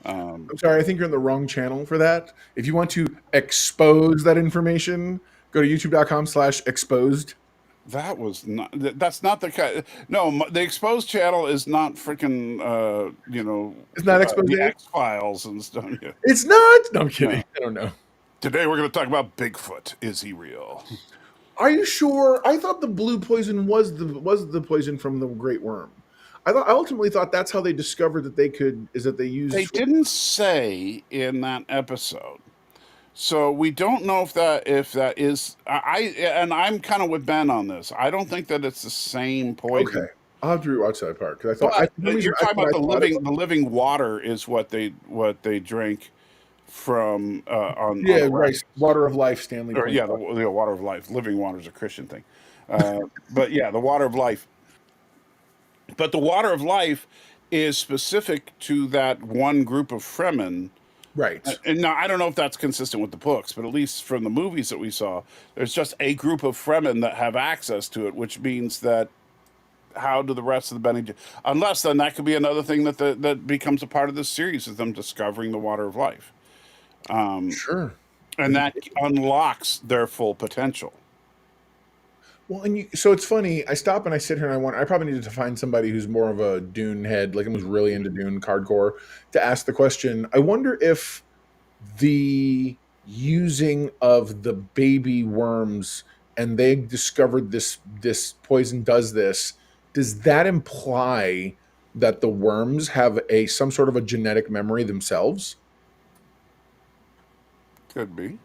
I'm sorry, I think you're on the wrong channel for that. If you want to expose that information, go to youtube.com/exposed. That was not. That's not the kind. No, the Exposed channel is not freaking. It's not Exposed? The X Files and stuff. Yeah. It's not. No, I'm kidding. I don't know. Today we're going to talk about Bigfoot. Is he real? Are you sure? I thought the blue poison was the poison from the great worm. I ultimately thought that's how they discovered that they could is that they They used. didn't say in that episode. So we don't know if that is and I'm kind of with Ben on this. I don't think that it's the same Okay, poison. I'll have to rewatch that part because I thought But for some reason you're I talking thought about I thought it was, the living water is what they drink from on yeah, the right. rest. Water of life, Stanley Or points yeah, out. the water of life. Living water is a Christian thing. But yeah, the water of life. But the water of life is specific to that one group of Fremen. Right. And now I don't know if that's consistent with the books, but at least from the movies that we saw, there's just a group of Fremen that have access to it, which means that how do the rest of the unless then that could be another thing that becomes a part of this series is them discovering the water of life, Sure. and that unlocks their full potential. Well, so it's funny. I stop and I sit here and I probably needed to find somebody who's more of a Dune head, like I was really into Dune hardcore, to ask the question. I wonder if the using of the baby worms and they discovered this poison does that imply that the worms have a some sort of a genetic memory themselves? Could be.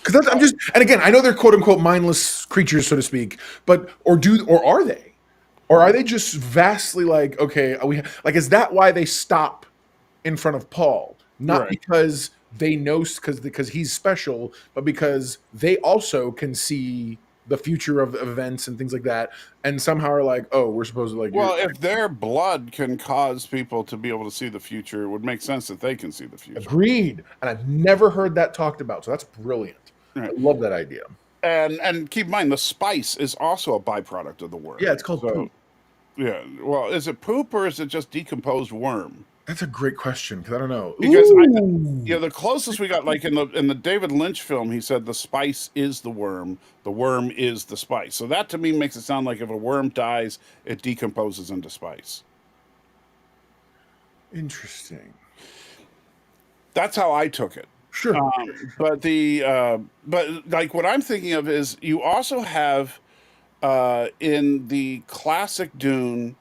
Because I'm just, and again, I know they're quote unquote mindless creatures, so to speak, but or are they, or are they just vastly like, okay, like, is that why they stop in front of Paul? Not Right. because they know, because he's special, but because they also can see the future of events and things like that, and somehow are like, oh, we're supposed to like, Well, if their blood can cause people to be able to see the future, it would make sense that they can see the future. agreed. And I've never heard that talked about, so that's brilliant. I Right. love that idea. And keep in mind the spice is also a byproduct of the worm. Yeah, it's called poop. Yeah. Well, is it poop or is it just decomposed worm? That's a great question because I don't know. Because Ooh. the closest we got, like in the David Lynch film, he said the spice is the worm is the spice. So that to me makes it sound like if a worm dies, it decomposes into spice. Interesting. That's how I took it. Sure. But like what I'm thinking of is you also have in the classic Dune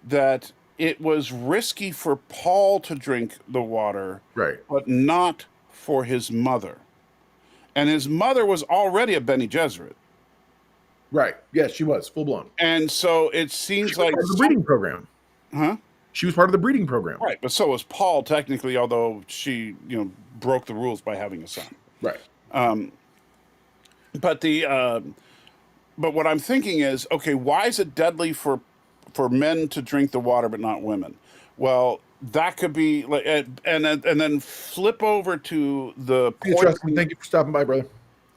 that it was risky for Paul to drink the water, Right. but not for his mother. And his mother was already a Bene Gesserit. Right. Yes, she was full blown. And so it seems She was like part of the breeding program. Huh? She was part of the breeding program. Right, but so was Paul technically, although she, broke the rules by having a son. Right. But but what I'm thinking is, okay, why is it deadly for men to drink the water but not women? Well, that could be like, and then flip over to the Hey, Tristan, thank you for stopping by, brother.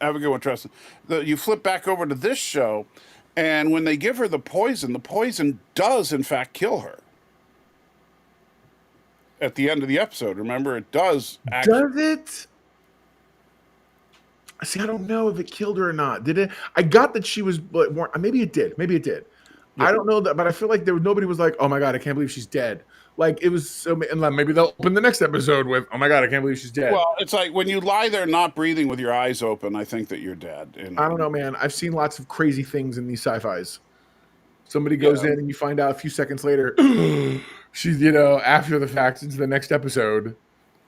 Have a good one, Tristan. You flip back over to this show, and when they give her the poison does in fact kill her. At the end of the episode, remember, it does actually. Does it? See, I don't know if it killed her or not. Did it? I got that she was, but maybe it did. Maybe it did. I don't know that, but I feel like nobody was like, "Oh my god, I can't believe she's dead." Like it was so, and maybe they'll open the next episode with, "Oh my god, I can't believe she's dead." Well, it's like when you lie there not breathing with your eyes open, I think that you're dead. I don't know, man. I've seen lots of crazy things in these sci-fis. Somebody goes in and you find out a few seconds later, she's, after the fact into the next episode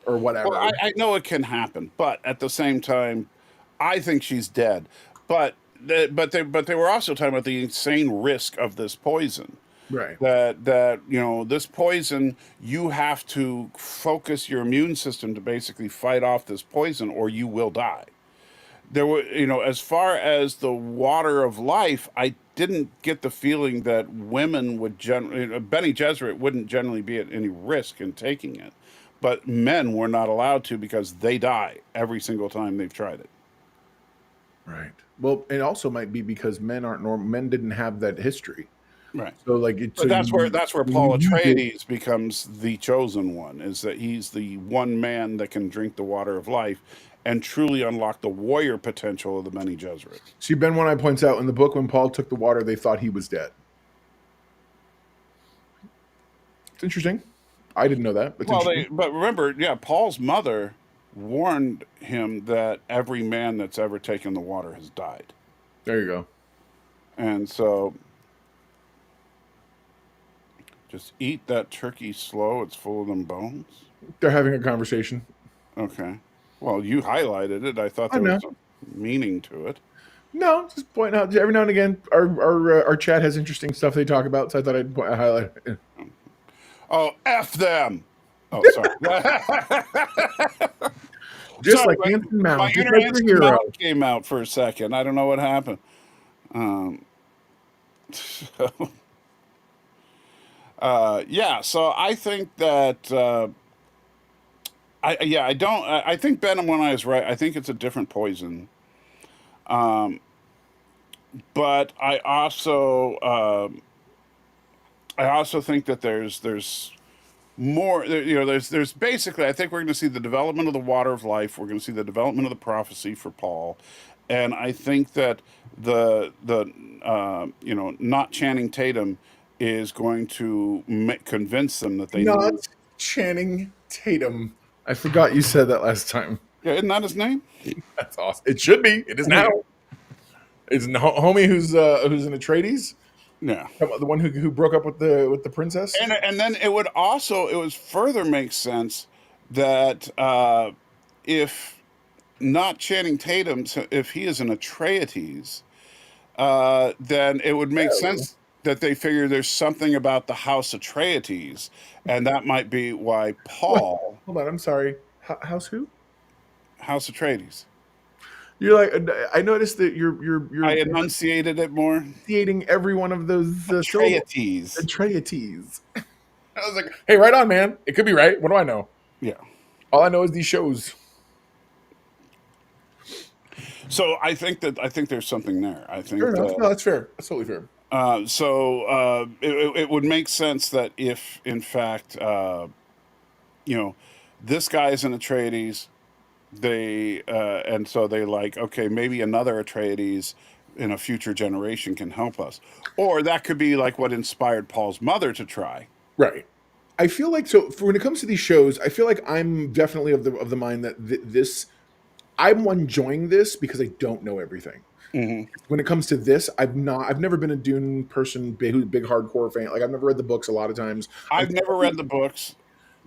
or whatever. Well, I know it can happen, but at the same time, I think she's dead. But they were also talking about the insane risk of this poison. Right. That this poison, you have to focus your immune system to basically fight off this poison, or you will die. There were, as far as the water of life, I didn't get the feeling that women would generally, Bene Gesserit wouldn't generally be at any risk in taking it, but men were not allowed to because they die every single time they've tried it. Right. Well, it also might be because men aren't normal. Men didn't have that history. Right. So like, But that's where Paul Atreides becomes the chosen one, is that he's the one man that can drink the water of life and truly unlock the warrior potential of the Bene Gesserit. See, Ben One Eye points out in the book when Paul took the water, they thought he was dead. It's interesting. I didn't know that. But remember, Paul's mother warned him that every man that's ever taken the water has died. There you go. And so just eat that turkey slow. It's full of them bones. They're having a conversation. Okay. Well, you highlighted it. I thought I there know. was some meaning to it. No, just pointing out every now and again, our chat has interesting stuff they talk about, so I thought I'd highlight it. Oh, F them. Oh, sorry. Just Sorry, like Anson Mount, my just inner like your Anson hero. Mount came out for a second. I don't know what happened. So, yeah, so I think that I think Ben and One Eye is right. I think it's a different poison. But I also think that there's more, there's basically, I think we're going to see the development of the water of life. We're going to see the development of the prophecy for Paul. And I think that the not Channing Tatum is going to convince them that they Not need. Channing Tatum. I forgot you said that last time. Yeah, isn't that his name? That's awesome. It should be. It is now. It's homie who's in Atreides, Yeah. the one who broke up with the princess. And then it would further make sense that if not Channing Tatum, so if he is an Atreides, then it would make sense that they figure there's something about the House Atreides, and that might be why Paul. Hold on, I'm sorry. House who? House Atreides. You're like, I noticed that you're I enunciated it more. enunciating every one of those Atreides. Atreides. I was like, hey, right on, man. It could be right. What do I know? Yeah. All I know is these shows. So I think there's something there. I think Fair enough. No, that's fair. That's totally fair. It would make sense that if, in fact, this guy's an Atreides, and so they like, okay, maybe another Atreides in a future generation can help us, or that could be like what inspired Paul's mother to try. Right. I feel like when it comes to these shows, I feel like I'm definitely of the mind that I'm enjoying this because I don't know everything. Mm-hmm. When it comes to this, I've never been a Dune person, big hardcore fan. Like I've never read the books a lot of times. I've never read the books.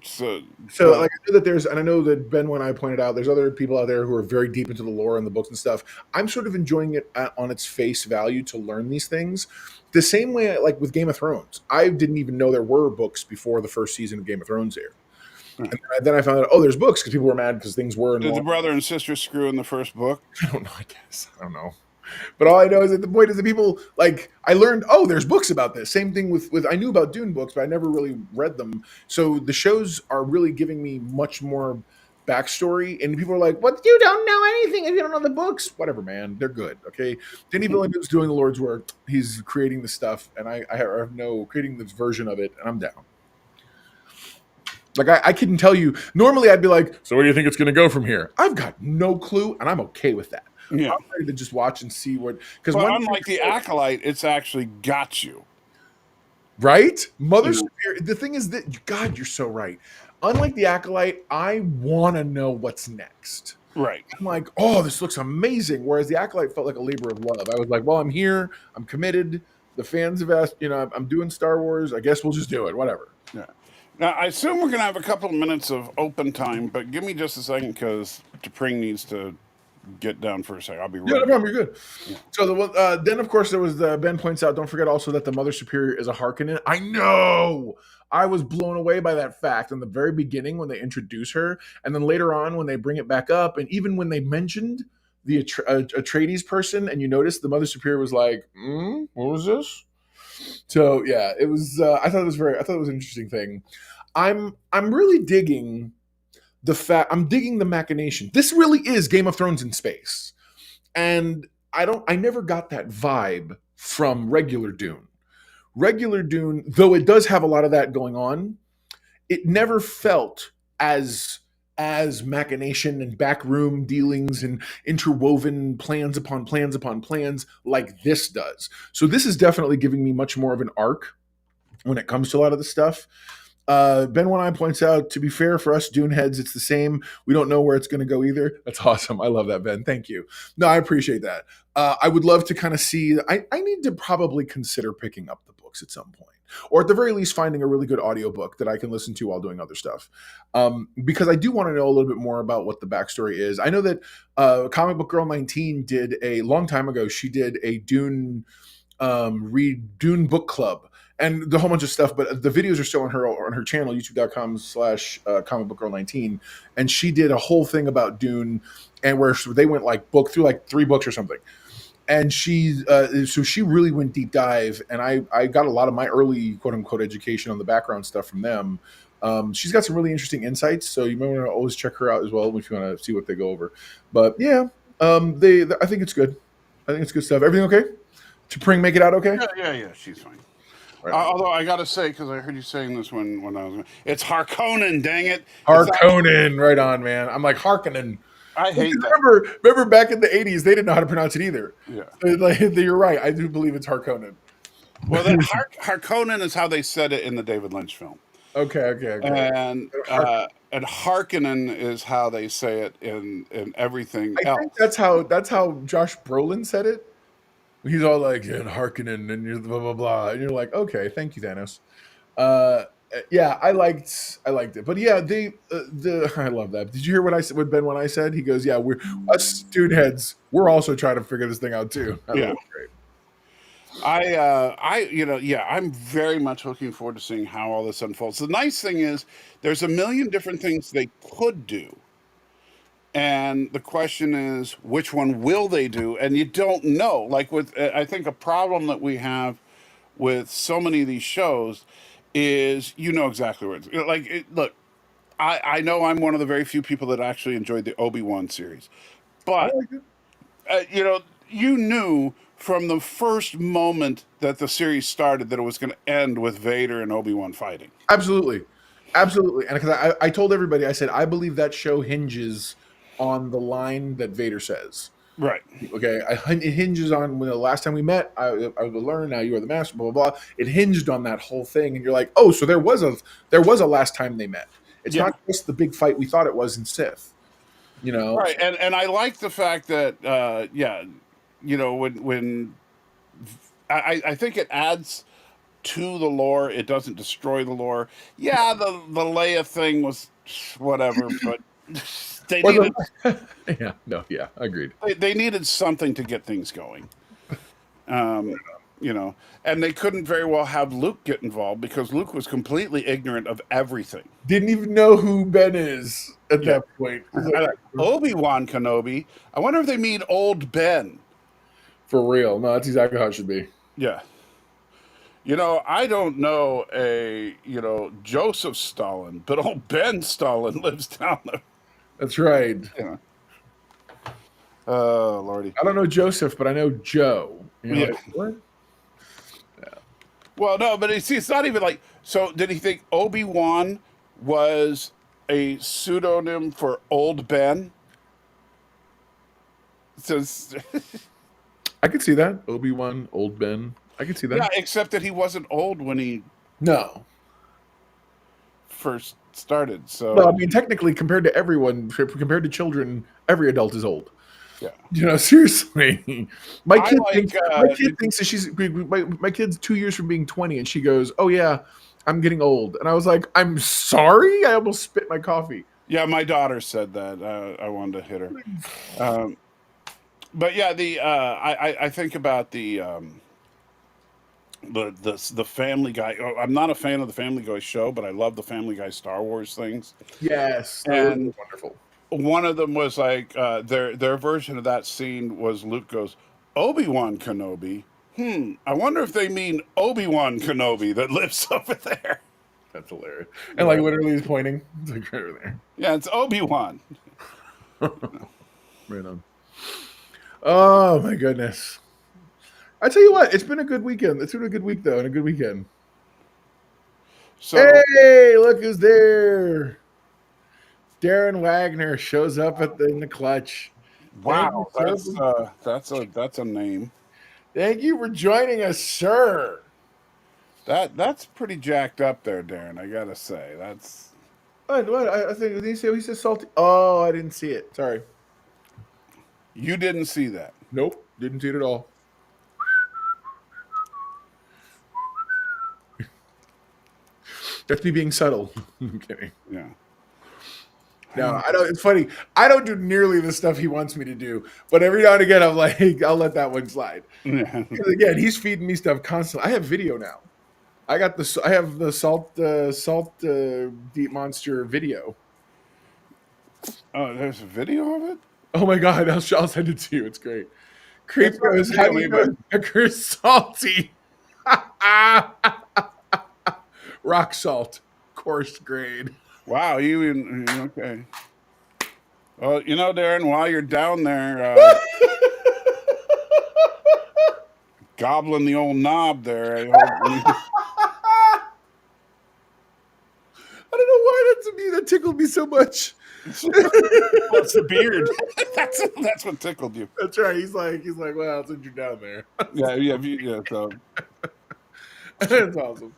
So like I know that and I know that Ben, when I pointed out, there's other people out there who are very deep into the lore and the books and stuff. I'm sort of enjoying it on its face value to learn these things. The same way, like with Game of Thrones, I didn't even know there were books before the first season of Game of Thrones aired. And then I found out, there's books because people were mad because things were. Did the brother and sister screw in the first book? I don't know. I guess I don't know. But all I know is that the point is that people I learned, there's books about this. Same thing with I knew about Dune books, but I never really read them. So the shows are really giving me much more backstory. And people are like, "What? You don't know anything if you don't know the books." Whatever, man. They're good. Okay. Denis Villeneuve's doing the Lord's work. He's creating the stuff, and I have creating this version of it, and I'm down. Like I couldn't tell you. Normally, I'd be like, "So where do you think it's going to go from here?" I've got no clue, and I'm okay with that. Yeah. I'm ready to just watch and see what. Because unlike the Acolyte, it's actually got you. Right? Mother Superior. The thing is that, God, you're so right. Unlike the Acolyte, I want to know what's next. Right. I'm like, this looks amazing. Whereas the Acolyte felt like a labor of love. I was like, well, I'm here. I'm committed. The fans have asked, I'm doing Star Wars. I guess we'll just do it. Whatever. Yeah. Now, I assume we're going to have a couple of minutes of open time, but give me just a second because T'Pring needs to get down for a second. I'll be right. Yeah, no problem. You're good. Yeah. So then, of course, there was Ben points out. Don't forget also that the Mother Superior is a Harkonnen. I know. I was blown away by that fact in the very beginning when they introduce her, and then later on when they bring it back up, and even when they mentioned the Atreides person, and you notice the Mother Superior was like, "What was this?" So yeah, it was. I thought it was an interesting thing. I'm really digging the fact. I'm digging the machination. This really is Game of Thrones in space, and I never got that vibe from regular Dune. Regular Dune, though it does have a lot of that going on, it never felt as machination and backroom dealings and interwoven plans upon plans upon plans like this does. So this is definitely giving me much more of an arc when it comes to a lot of the stuff. Ben One Eye points out, to be fair, for us Dune heads, it's the same. We don't know where it's going to go either. That's awesome. I love that, Ben. Thank you. No, I appreciate that. I would love to kind of see. I need to probably consider picking up the books at some point, or at the very least, finding a really good audiobook that I can listen to while doing other stuff. Because I do want to know a little bit more about what the backstory is. I know that Comic Book Girl 19 did a long time ago. She did a Dune read Dune book club and the whole bunch of stuff, but the videos are still on her channel, youtube.com/comic book girl 19. And she did a whole thing about Dune, and where they went through 3 books or something. And so she really went deep dive, and I got a lot of my early quote unquote education on the background stuff from them. She's got some really interesting insights, so you might want to always check her out as well if you want to see what they go over. But yeah, I think it's good. I think it's good stuff. Everything okay? Pring make it out okay? Yeah, she's fine. Right. Although I gotta say, because I heard you saying this when I was, it's Harkonnen, dang it! Harkonnen, right on, man. I'm like Harkonnen. I hate that. Remember back in the 80s, they didn't know how to pronounce it either. Yeah, you're right. I do believe it's Harkonnen. Well, then Harkonnen is how they said it in the David Lynch film. Okay. And Harkonnen is how they say it in everything else. I think that's how Josh Brolin said it. He's all like, yeah, Harkonnen, and you're blah blah blah, and you're like, okay, thank you, Thanos. Yeah, I liked it, but yeah, I love that. Did you hear what I said? What Ben when I said? He goes, yeah, we're us Dune heads. We're also trying to figure this thing out too. Yeah, great. I'm very much looking forward to seeing how all this unfolds. The nice thing is, there's a million different things they could do. And the question is, which one will they do? And you don't know. Like I think a problem that we have with so many of these shows is, exactly where it's look. I know I'm one of the very few people that actually enjoyed the Obi-Wan series, but you knew from the first moment that the series started that it was going to end with Vader and Obi-Wan fighting. Absolutely, and because I told everybody, I said I believe that show hinges on the line that Vader says. Right. Okay. It hinges on when the last time we met, I would learn. Now you are the master. Blah blah blah. It hinged on that whole thing, and you're like, oh, so there was a last time they met. It's not just the big fight we thought it was in Sith. Right. And I like the fact that when I think it adds to the lore. It doesn't destroy the lore. Yeah, the Leia thing was whatever, but. They needed, agreed. They needed something to get things going, and they couldn't very well have Luke get involved because Luke was completely ignorant of everything. Didn't even know who Ben is at that point. Obi-Wan Kenobi. I wonder if they mean old Ben. For real. No, that's exactly how it should be. Yeah. I don't know Joseph Stalin, but old Ben Stalin lives down there. That's right. Yeah. Oh, Lordy. I don't know Joseph, but I know Joe. Yeah. What? Yeah. Well, no, but it's not even like... So, did he think Obi-Wan was a pseudonym for Old Ben? Since... I could see that. Obi-Wan, Old Ben. I could see that. Yeah, except that he wasn't old when he... No. First started, so... Well, I mean, technically, compared to everyone, compared to children, every adult is old. Yeah. Seriously. My kid thinks that my kid's 2 years from being 20, and she goes, oh, yeah, I'm getting old. And I was like, I'm sorry? I almost spit my coffee. Yeah, my daughter said that. I wanted to hit her. But yeah, I think about the Family Guy. I'm not a fan of the Family Guy show, but I love the Family Guy Star Wars things. Yes, and wonderful. One of them was like their version of that scene was Luke goes, Obi-Wan Kenobi. I wonder if they mean Obi-Wan Kenobi that lives over there. That's hilarious. And like literally he's pointing. It's like right over there. Yeah, it's Obi-Wan. Right on. Oh my goodness. I tell you what, it's been a good weekend. It's been a good week though, and a good weekend. So, hey, look who's there. Darren Wagner shows up in the clutch. Wow, that's a name. Thank you for joining us, sir. That's pretty jacked up there, Darren. I gotta say, that's What? I think did he say he says salty? Oh, I didn't see it. Sorry. you didn't see that. Nope, didn't see it at all. That's me being subtle. I'm kidding. Yeah. No, I don't. It's funny. I don't do nearly the stuff he wants me to do, but every now and again, I'm like, I'll let that one slide. Yeah. Because again, he's feeding me stuff constantly. I have video now. I got the. I have the salt deep monster video. Oh, there's a video of it. Oh my god! I'll send it to you. It's great. Creep It's not goes. a How video, do you but- know Decker's salty? Rock salt, coarse grade. Wow, you even okay? Well, you know, Darren, while you're down there gobbling the old knob there, I hope I don't know why that's me. That tickled me so much. it's the beard. that's what tickled you. That's right. He's like, well, since you're down there, Yeah. So that's awesome.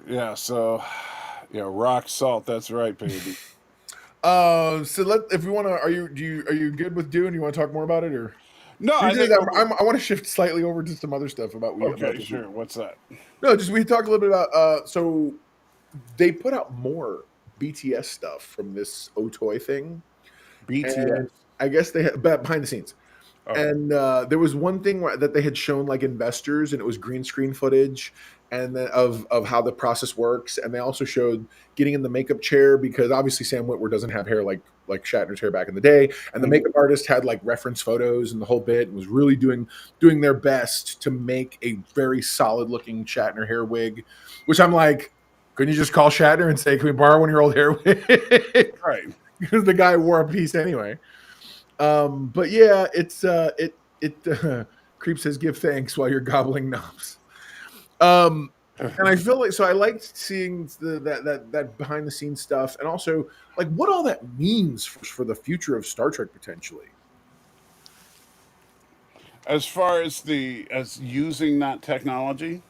yeah. So yeah, rock salt. That's right, baby. So if we want to, are you good with Dune? You want to talk more about it, or No, I think. I want to shift slightly over to some other stuff about. Okay, sure. What's that? No, just we talked a little bit about. So they put out more BTS stuff from this Otoy thing. BTS. And I guess they had behind the scenes. Oh. And there was one thing that they had shown like investors, and it was green screen footage, and then of how the process works. And they also showed getting in the makeup chair because obviously Sam Witwer doesn't have hair like Shatner's hair back in the day, and the makeup artist had like reference photos and the whole bit, and was really doing their best to make a very solid looking Shatner hair wig. Which I'm like, couldn't you just call Shatner and say, "Can we borrow one of your old hair wigs?" Right. Because the guy wore a piece anyway. But yeah, it's Creep says give thanks while you're gobbling knobs. And I feel like I liked seeing that behind the scenes stuff, and also like what all that means for the future of Star Trek potentially. As far as using that technology,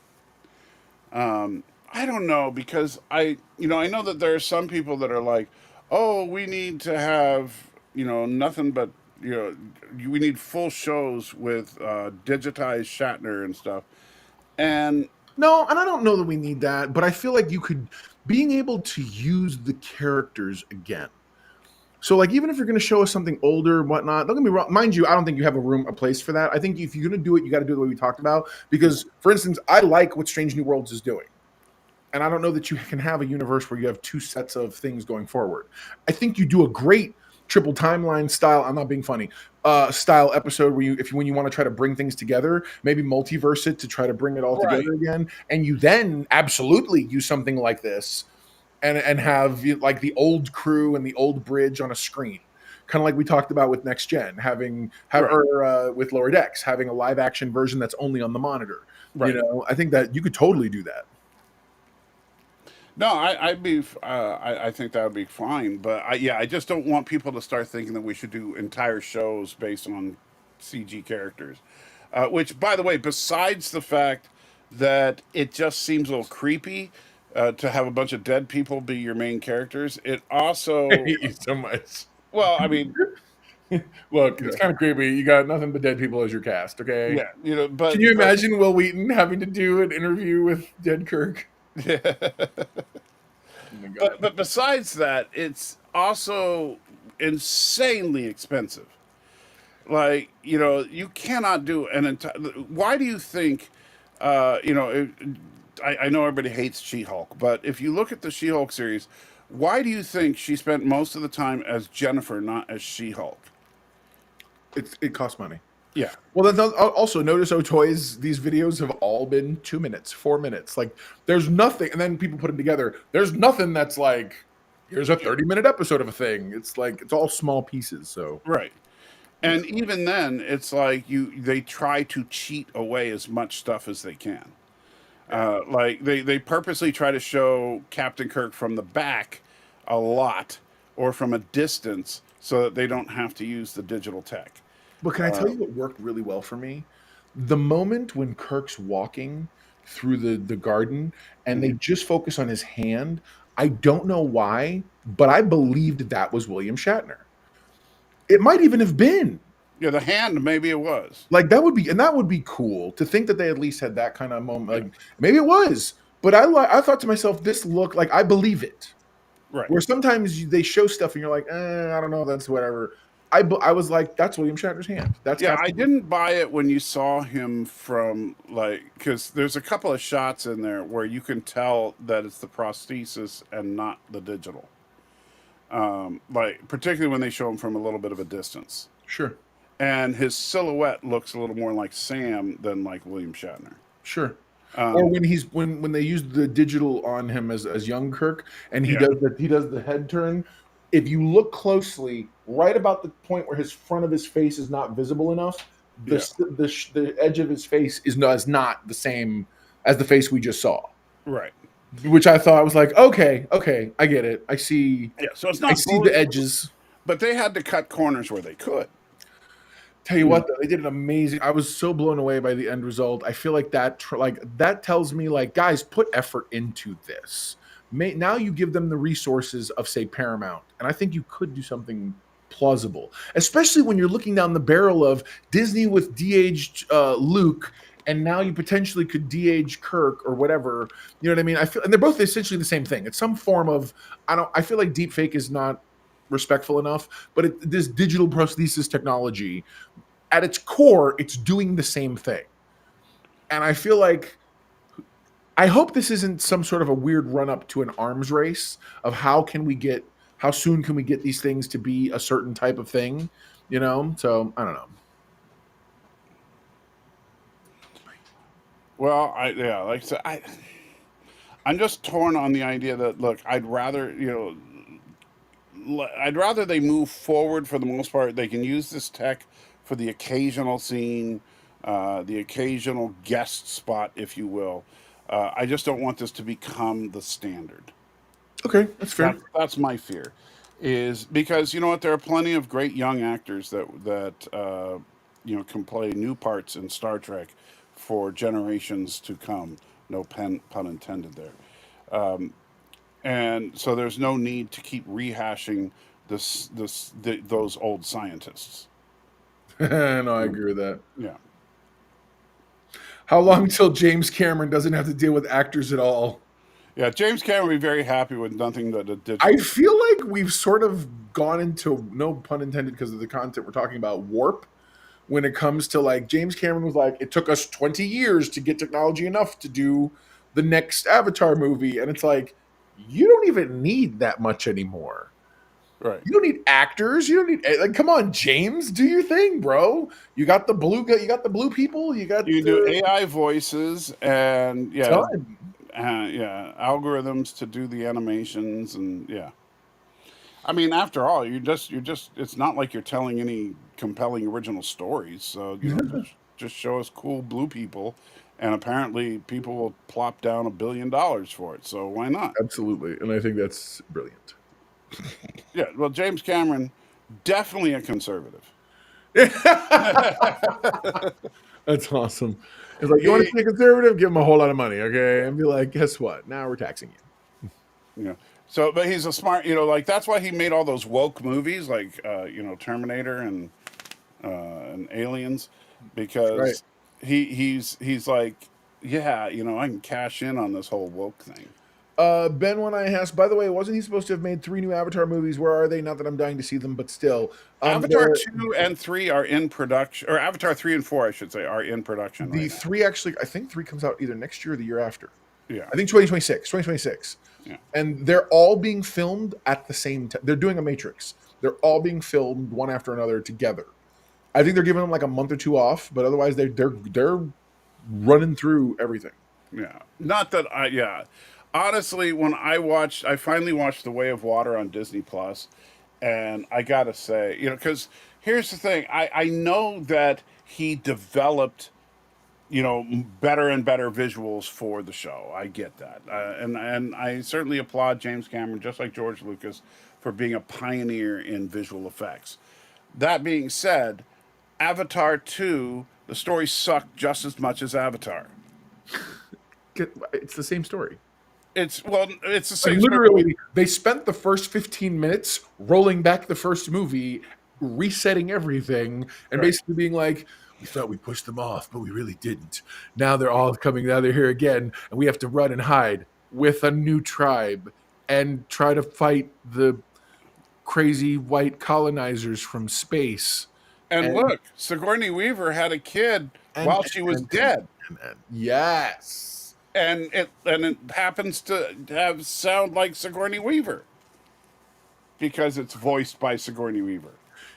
I don't know, because I know that there are some people that are like, oh, we need to have nothing but we need full shows with digitized Shatner and stuff, and No, and I don't know that we need that, but I feel like being able to use the characters again. So, like, even if you're going to show us something older and whatnot, don't get me wrong. Mind you, I don't think you have a place for that. I think if you're going to do it, you got to do it the way we talked about. Because, for instance, I like what Strange New Worlds is doing. And I don't know that you can have a universe where you have two sets of things going forward. I think you do a great triple timeline style, I'm not being funny, style episode where when you want to try to bring things together, maybe multiverse it to try to bring it all together again. And you then absolutely use something like this and have like the old crew and the old bridge on a screen, kind of like we talked about with Next Gen, or with Lower Decks, having a live action version that's only on the monitor. Right. I think that you could totally do that. No, I think that would be fine, but I just don't want people to start thinking that we should do entire shows based on CG characters. Which, by the way, besides the fact that it just seems a little creepy to have a bunch of dead people be your main characters, it also I hate you so much. Well, I mean, look, it's kind of creepy. You got nothing but dead people as your cast, okay? Yeah, but can you imagine Will Wheaton having to do an interview with dead Kirk? Yeah. But besides that, it's also insanely expensive. Like, you cannot do an entire. Why do you think? I know everybody hates She-Hulk, but if you look at the She-Hulk series, why do you think she spent most of the time as Jennifer, not as She-Hulk? It costs money. Yeah. Well, then also notice Otoy's these videos have all been 2 minutes, 4 minutes. Like there's nothing, and then people put them together. There's nothing that's like, here's a 30-minute episode of a thing. It's like it's all small pieces. So right. And even then, it's like they try to cheat away as much stuff as they can. Like they purposely try to show Captain Kirk from the back a lot or from a distance so that they don't have to use the digital tech. But can I tell you what worked really well for me? The moment when Kirk's walking through the garden and they just focus on his hand, I don't know why, but I believed that was William Shatner. It might even have been. Yeah, the hand, maybe it was. Like that would be cool to think that they at least had that kind of moment. Yeah. Like maybe it was, but I thought to myself, this look like I believe it. Right. Where sometimes they show stuff and you're like, I don't know, that's whatever. I was like, that's William Shatner's hand. That's Yeah, I absolutely didn't buy it when you saw him from like because there's a couple of shots in there where you can tell that it's the prosthesis and not the digital. Like particularly when they show him from a little bit of a distance, sure, and his silhouette looks a little more like Sam than like William Shatner. sure. Or when he's when they use the digital on him as young Kirk and he does the head turn. If you look closely, right about the point where his front of his face is not visible enough, the edge of his face is not the same as the face we just saw. Right. Which I thought, I was like, okay, I get it. I see. Yeah. So it's I not. see the edges. But they had to cut corners where they could. Tell you what, though, they did an amazing. I was so blown away by the end result. I feel like that tells me, like, guys, put effort into this. Now you give them the resources of, say, Paramount, and I think you could do something plausible, especially when you're looking down the barrel of Disney with de-aged Luke, and now you potentially could de-age Kirk or whatever. You know what I mean? I feel, and they're both essentially the same thing. It's some form of I feel like deepfake is not respectful enough, but this digital prosthesis technology, at its core, it's doing the same thing, and I feel like. I hope this isn't some sort of a weird run up to an arms race of how soon can we get these things to be a certain type of thing, you know? So I don't know. Well, like I said, I'm just torn on the idea that look, I'd rather they move forward for the most part. They can use this tech for the occasional scene, the occasional guest spot, if you will. I just don't want this to become the standard. Okay, that's fair. That's my fear, is because you know what? There are plenty of great young actors that can play new parts in Star Trek for generations to come. No pun intended there. And so there's no need to keep rehashing those old scientists. No, I agree with that. Yeah. How long till James Cameron doesn't have to deal with actors at all? Yeah, James Cameron would be very happy with nothing that it did. I feel like we've sort of gone into, no pun intended because of the content we're talking about, warp when it comes to like James Cameron was like, it took us 20 years to get technology enough to do the next Avatar movie. And it's like, you don't even need that much anymore. Right. You don't need actors. You don't need like. Come on, James, do your thing, bro. You got the blue. You got the blue people. You do AI voices and algorithms to do the animations and yeah. I mean, after all, you're just. It's not like you're telling any compelling original stories. So just show us cool blue people, and apparently people will plop down $1 billion for it. So why not? Absolutely, and I think that's brilliant. Yeah, well, James Cameron, definitely a conservative. That's awesome. It's like, you want to be a conservative? Give him a whole lot of money, okay? And be like, guess what? Now we're taxing you. Yeah. So, but he's a smart, like that's why he made all those woke movies, like Terminator and Aliens, because he's like, yeah, I can cash in on this whole woke thing. Ben, when I asked, by the way, wasn't he supposed to have made 3 new Avatar movies? Where are they? Not that I'm dying to see them, but still. Avatar 2 and 3 are in production, or Avatar 3 and 4, I should say, are in production. The 3 actually, I think 3 comes out either next year or the year after. Yeah. I think 2026. Yeah. And they're all being filmed at the same time. They're doing a Matrix. They're all being filmed one after another together. I think they're giving them like a month or 2 off, but otherwise they're running through everything. Yeah. Not that honestly, when I finally watched The Way of Water on Disney Plus, and I gotta say, because here's the thing, I know that he developed, better and better visuals for the show. I get that, and I certainly applaud James Cameron, just like George Lucas, for being a pioneer in visual effects. That being said, Avatar 2 the story sucked just as much as Avatar. It's the same story. It's the same Like, story. literally, they spent the first 15 minutes rolling back the first movie, resetting everything, and Right. basically being like, we thought we pushed them off, but we really didn't. Now they're all coming, now they're here again, and we have to run and hide with a new tribe and try to fight the crazy white colonizers from space. And look, Sigourney Weaver had a kid while she was dead. Yes. And it happens to sound like Sigourney Weaver because it's voiced by Sigourney Weaver.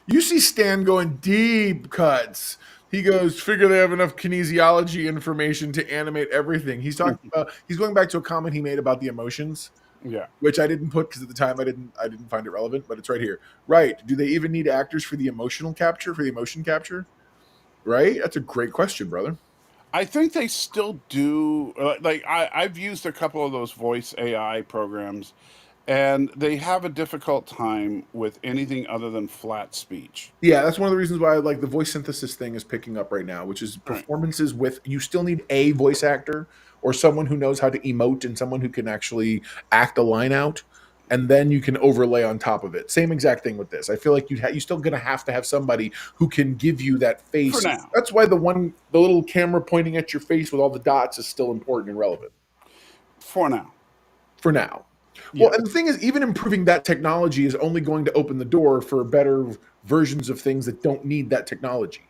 You see Stan going deep cuts. He goes, figure they have enough kinesiology information to animate everything. He's talking about, he's going back to a comment he made about the emotions, Yeah. which I didn't put because at the time I didn't find it relevant, but it's right here. Right. Do they even need actors for the emotion capture? Right? That's a great question, brother. I think they still do. Like I've used a couple of those voice AI programs, and they have a difficult time with anything other than flat speech. Yeah, that's one of the reasons why like the voice synthesis thing is picking up right now, which is performances with you still need a voice actor or someone who knows how to emote and someone who can actually act a line out, and then you can overlay on top of it. Same exact thing with this. I feel like you still gonna have to have somebody who can give you that face. For now. That's why the little camera pointing at your face with all the dots is still important and relevant. For now. For now. Yeah. Well, and the thing is, even improving that technology is only going to open the door for better versions of things that don't need that technology.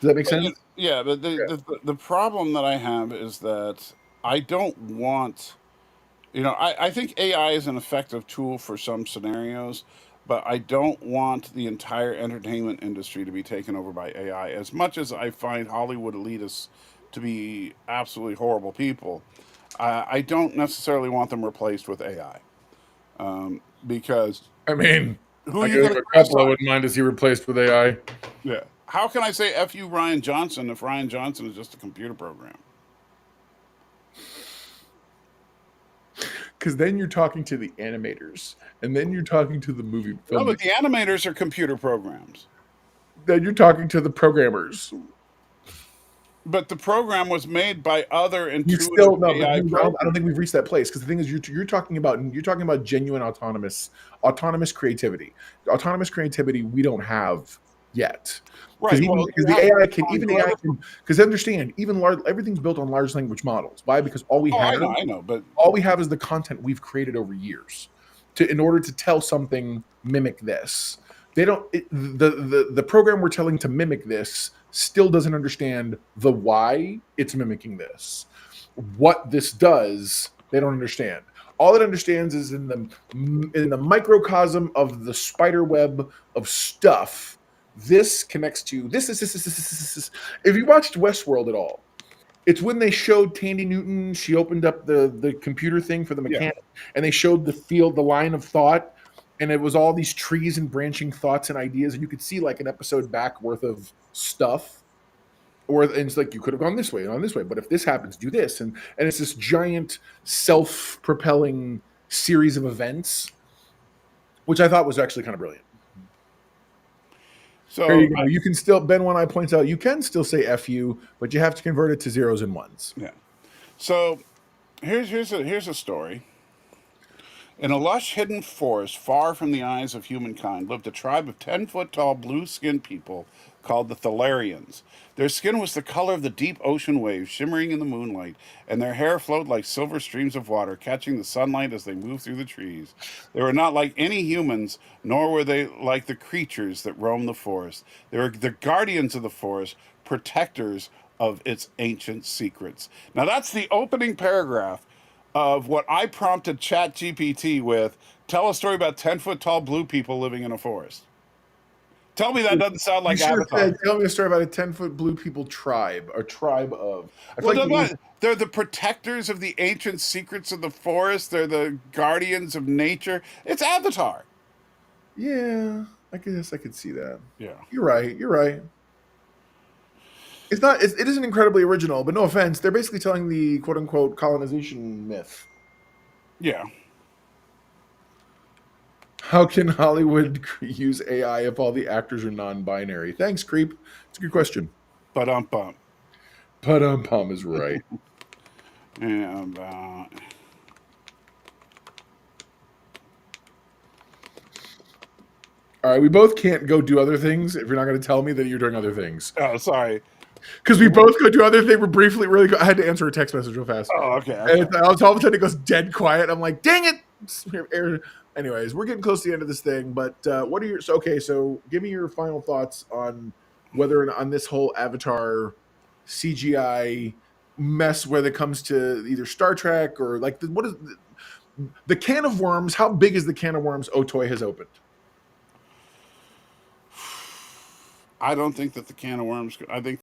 Does that make sense? Yeah, but the problem that I have is that I don't want, I think AI is an effective tool for some scenarios, but I don't want the entire entertainment industry to be taken over by AI. As much as I find Hollywood elitists to be absolutely horrible people, I don't necessarily want them replaced with AI. Because I mean, who I you have going a couple I wouldn't mind to see replaced with AI. Yeah. How can I say F you Ryan Johnson if Ryan Johnson is just a computer program? Because then you're talking to the animators, and then you're talking to the movie No, film. but the animators are computer programs. Then you're talking to the programmers. But the program was made by other You intuitive still no. AI I don't think we've reached that place because the thing is, you're talking about genuine autonomous creativity. Autonomous creativity we don't have yet. Right. Because the AI can because understand everything's built on large language models. Why? Because all we have I know, but all we have is the content we've created over years in order to tell something mimic this. They don't the program we're telling to mimic this still doesn't understand the why it's mimicking this. What this does, they don't understand. All it understands is in the microcosm of the spider web of stuff. This connects to this. If you watched Westworld at all, it's when they showed Tandy Newton. She opened up the computer thing for the mechanic, and they showed the line of thought, and it was all these trees and branching thoughts and ideas, and you could see like an episode back worth of stuff. And it's like you could have gone this way and on this way, but if this happens, do this, and it's this giant self-propelling series of events, which I thought was actually kind of brilliant. so There you go. You can still Ben One Eye points out you can still say "f you," but you have to convert it to zeros and ones. yeah. So here's a story. In a lush hidden forest far from the eyes of humankind lived a tribe of 10-foot-tall blue-skinned people called the Thalarians. Their skin was the color of the deep ocean waves shimmering in the moonlight, and their hair flowed like silver streams of water, catching the sunlight as they moved through the trees. They were not like any humans, nor were they like the creatures that roam the forest. They were the guardians of the forest, protectors of its ancient secrets. Now that's the opening paragraph of what I prompted ChatGPT with. Tell a story about 10-foot-tall blue people living in a forest. Tell me that doesn't sound like Avatar. Tell me a story about a 10-foot blue people tribe, or tribe of. They're the protectors of the ancient secrets of the forest. They're the guardians of nature. It's Avatar. Yeah, I guess I could see that. Yeah. You're right. It's not. It isn't incredibly original, but no offense, they're basically telling the quote unquote colonization myth. Yeah. How can Hollywood use AI if all the actors are non-binary? Thanks, Creep. It's a good question. Ba-dum-bum. Pum is right. And All right, we both can't go do other things if you're not going to tell me that you're doing other things. oh, sorry. Because we both go do other things. We're briefly, I had to answer a text message real fast. Oh, okay. And all of a sudden it goes dead quiet. I'm like, dang it. Anyways, we're getting close to the end of this thing. But what are your, so give me your final thoughts on whether on this whole Avatar CGI mess, whether it comes to either Star Trek or like, what is the can of worms? How big is the can of worms Otoy has opened? I don't think that the can of worms. I think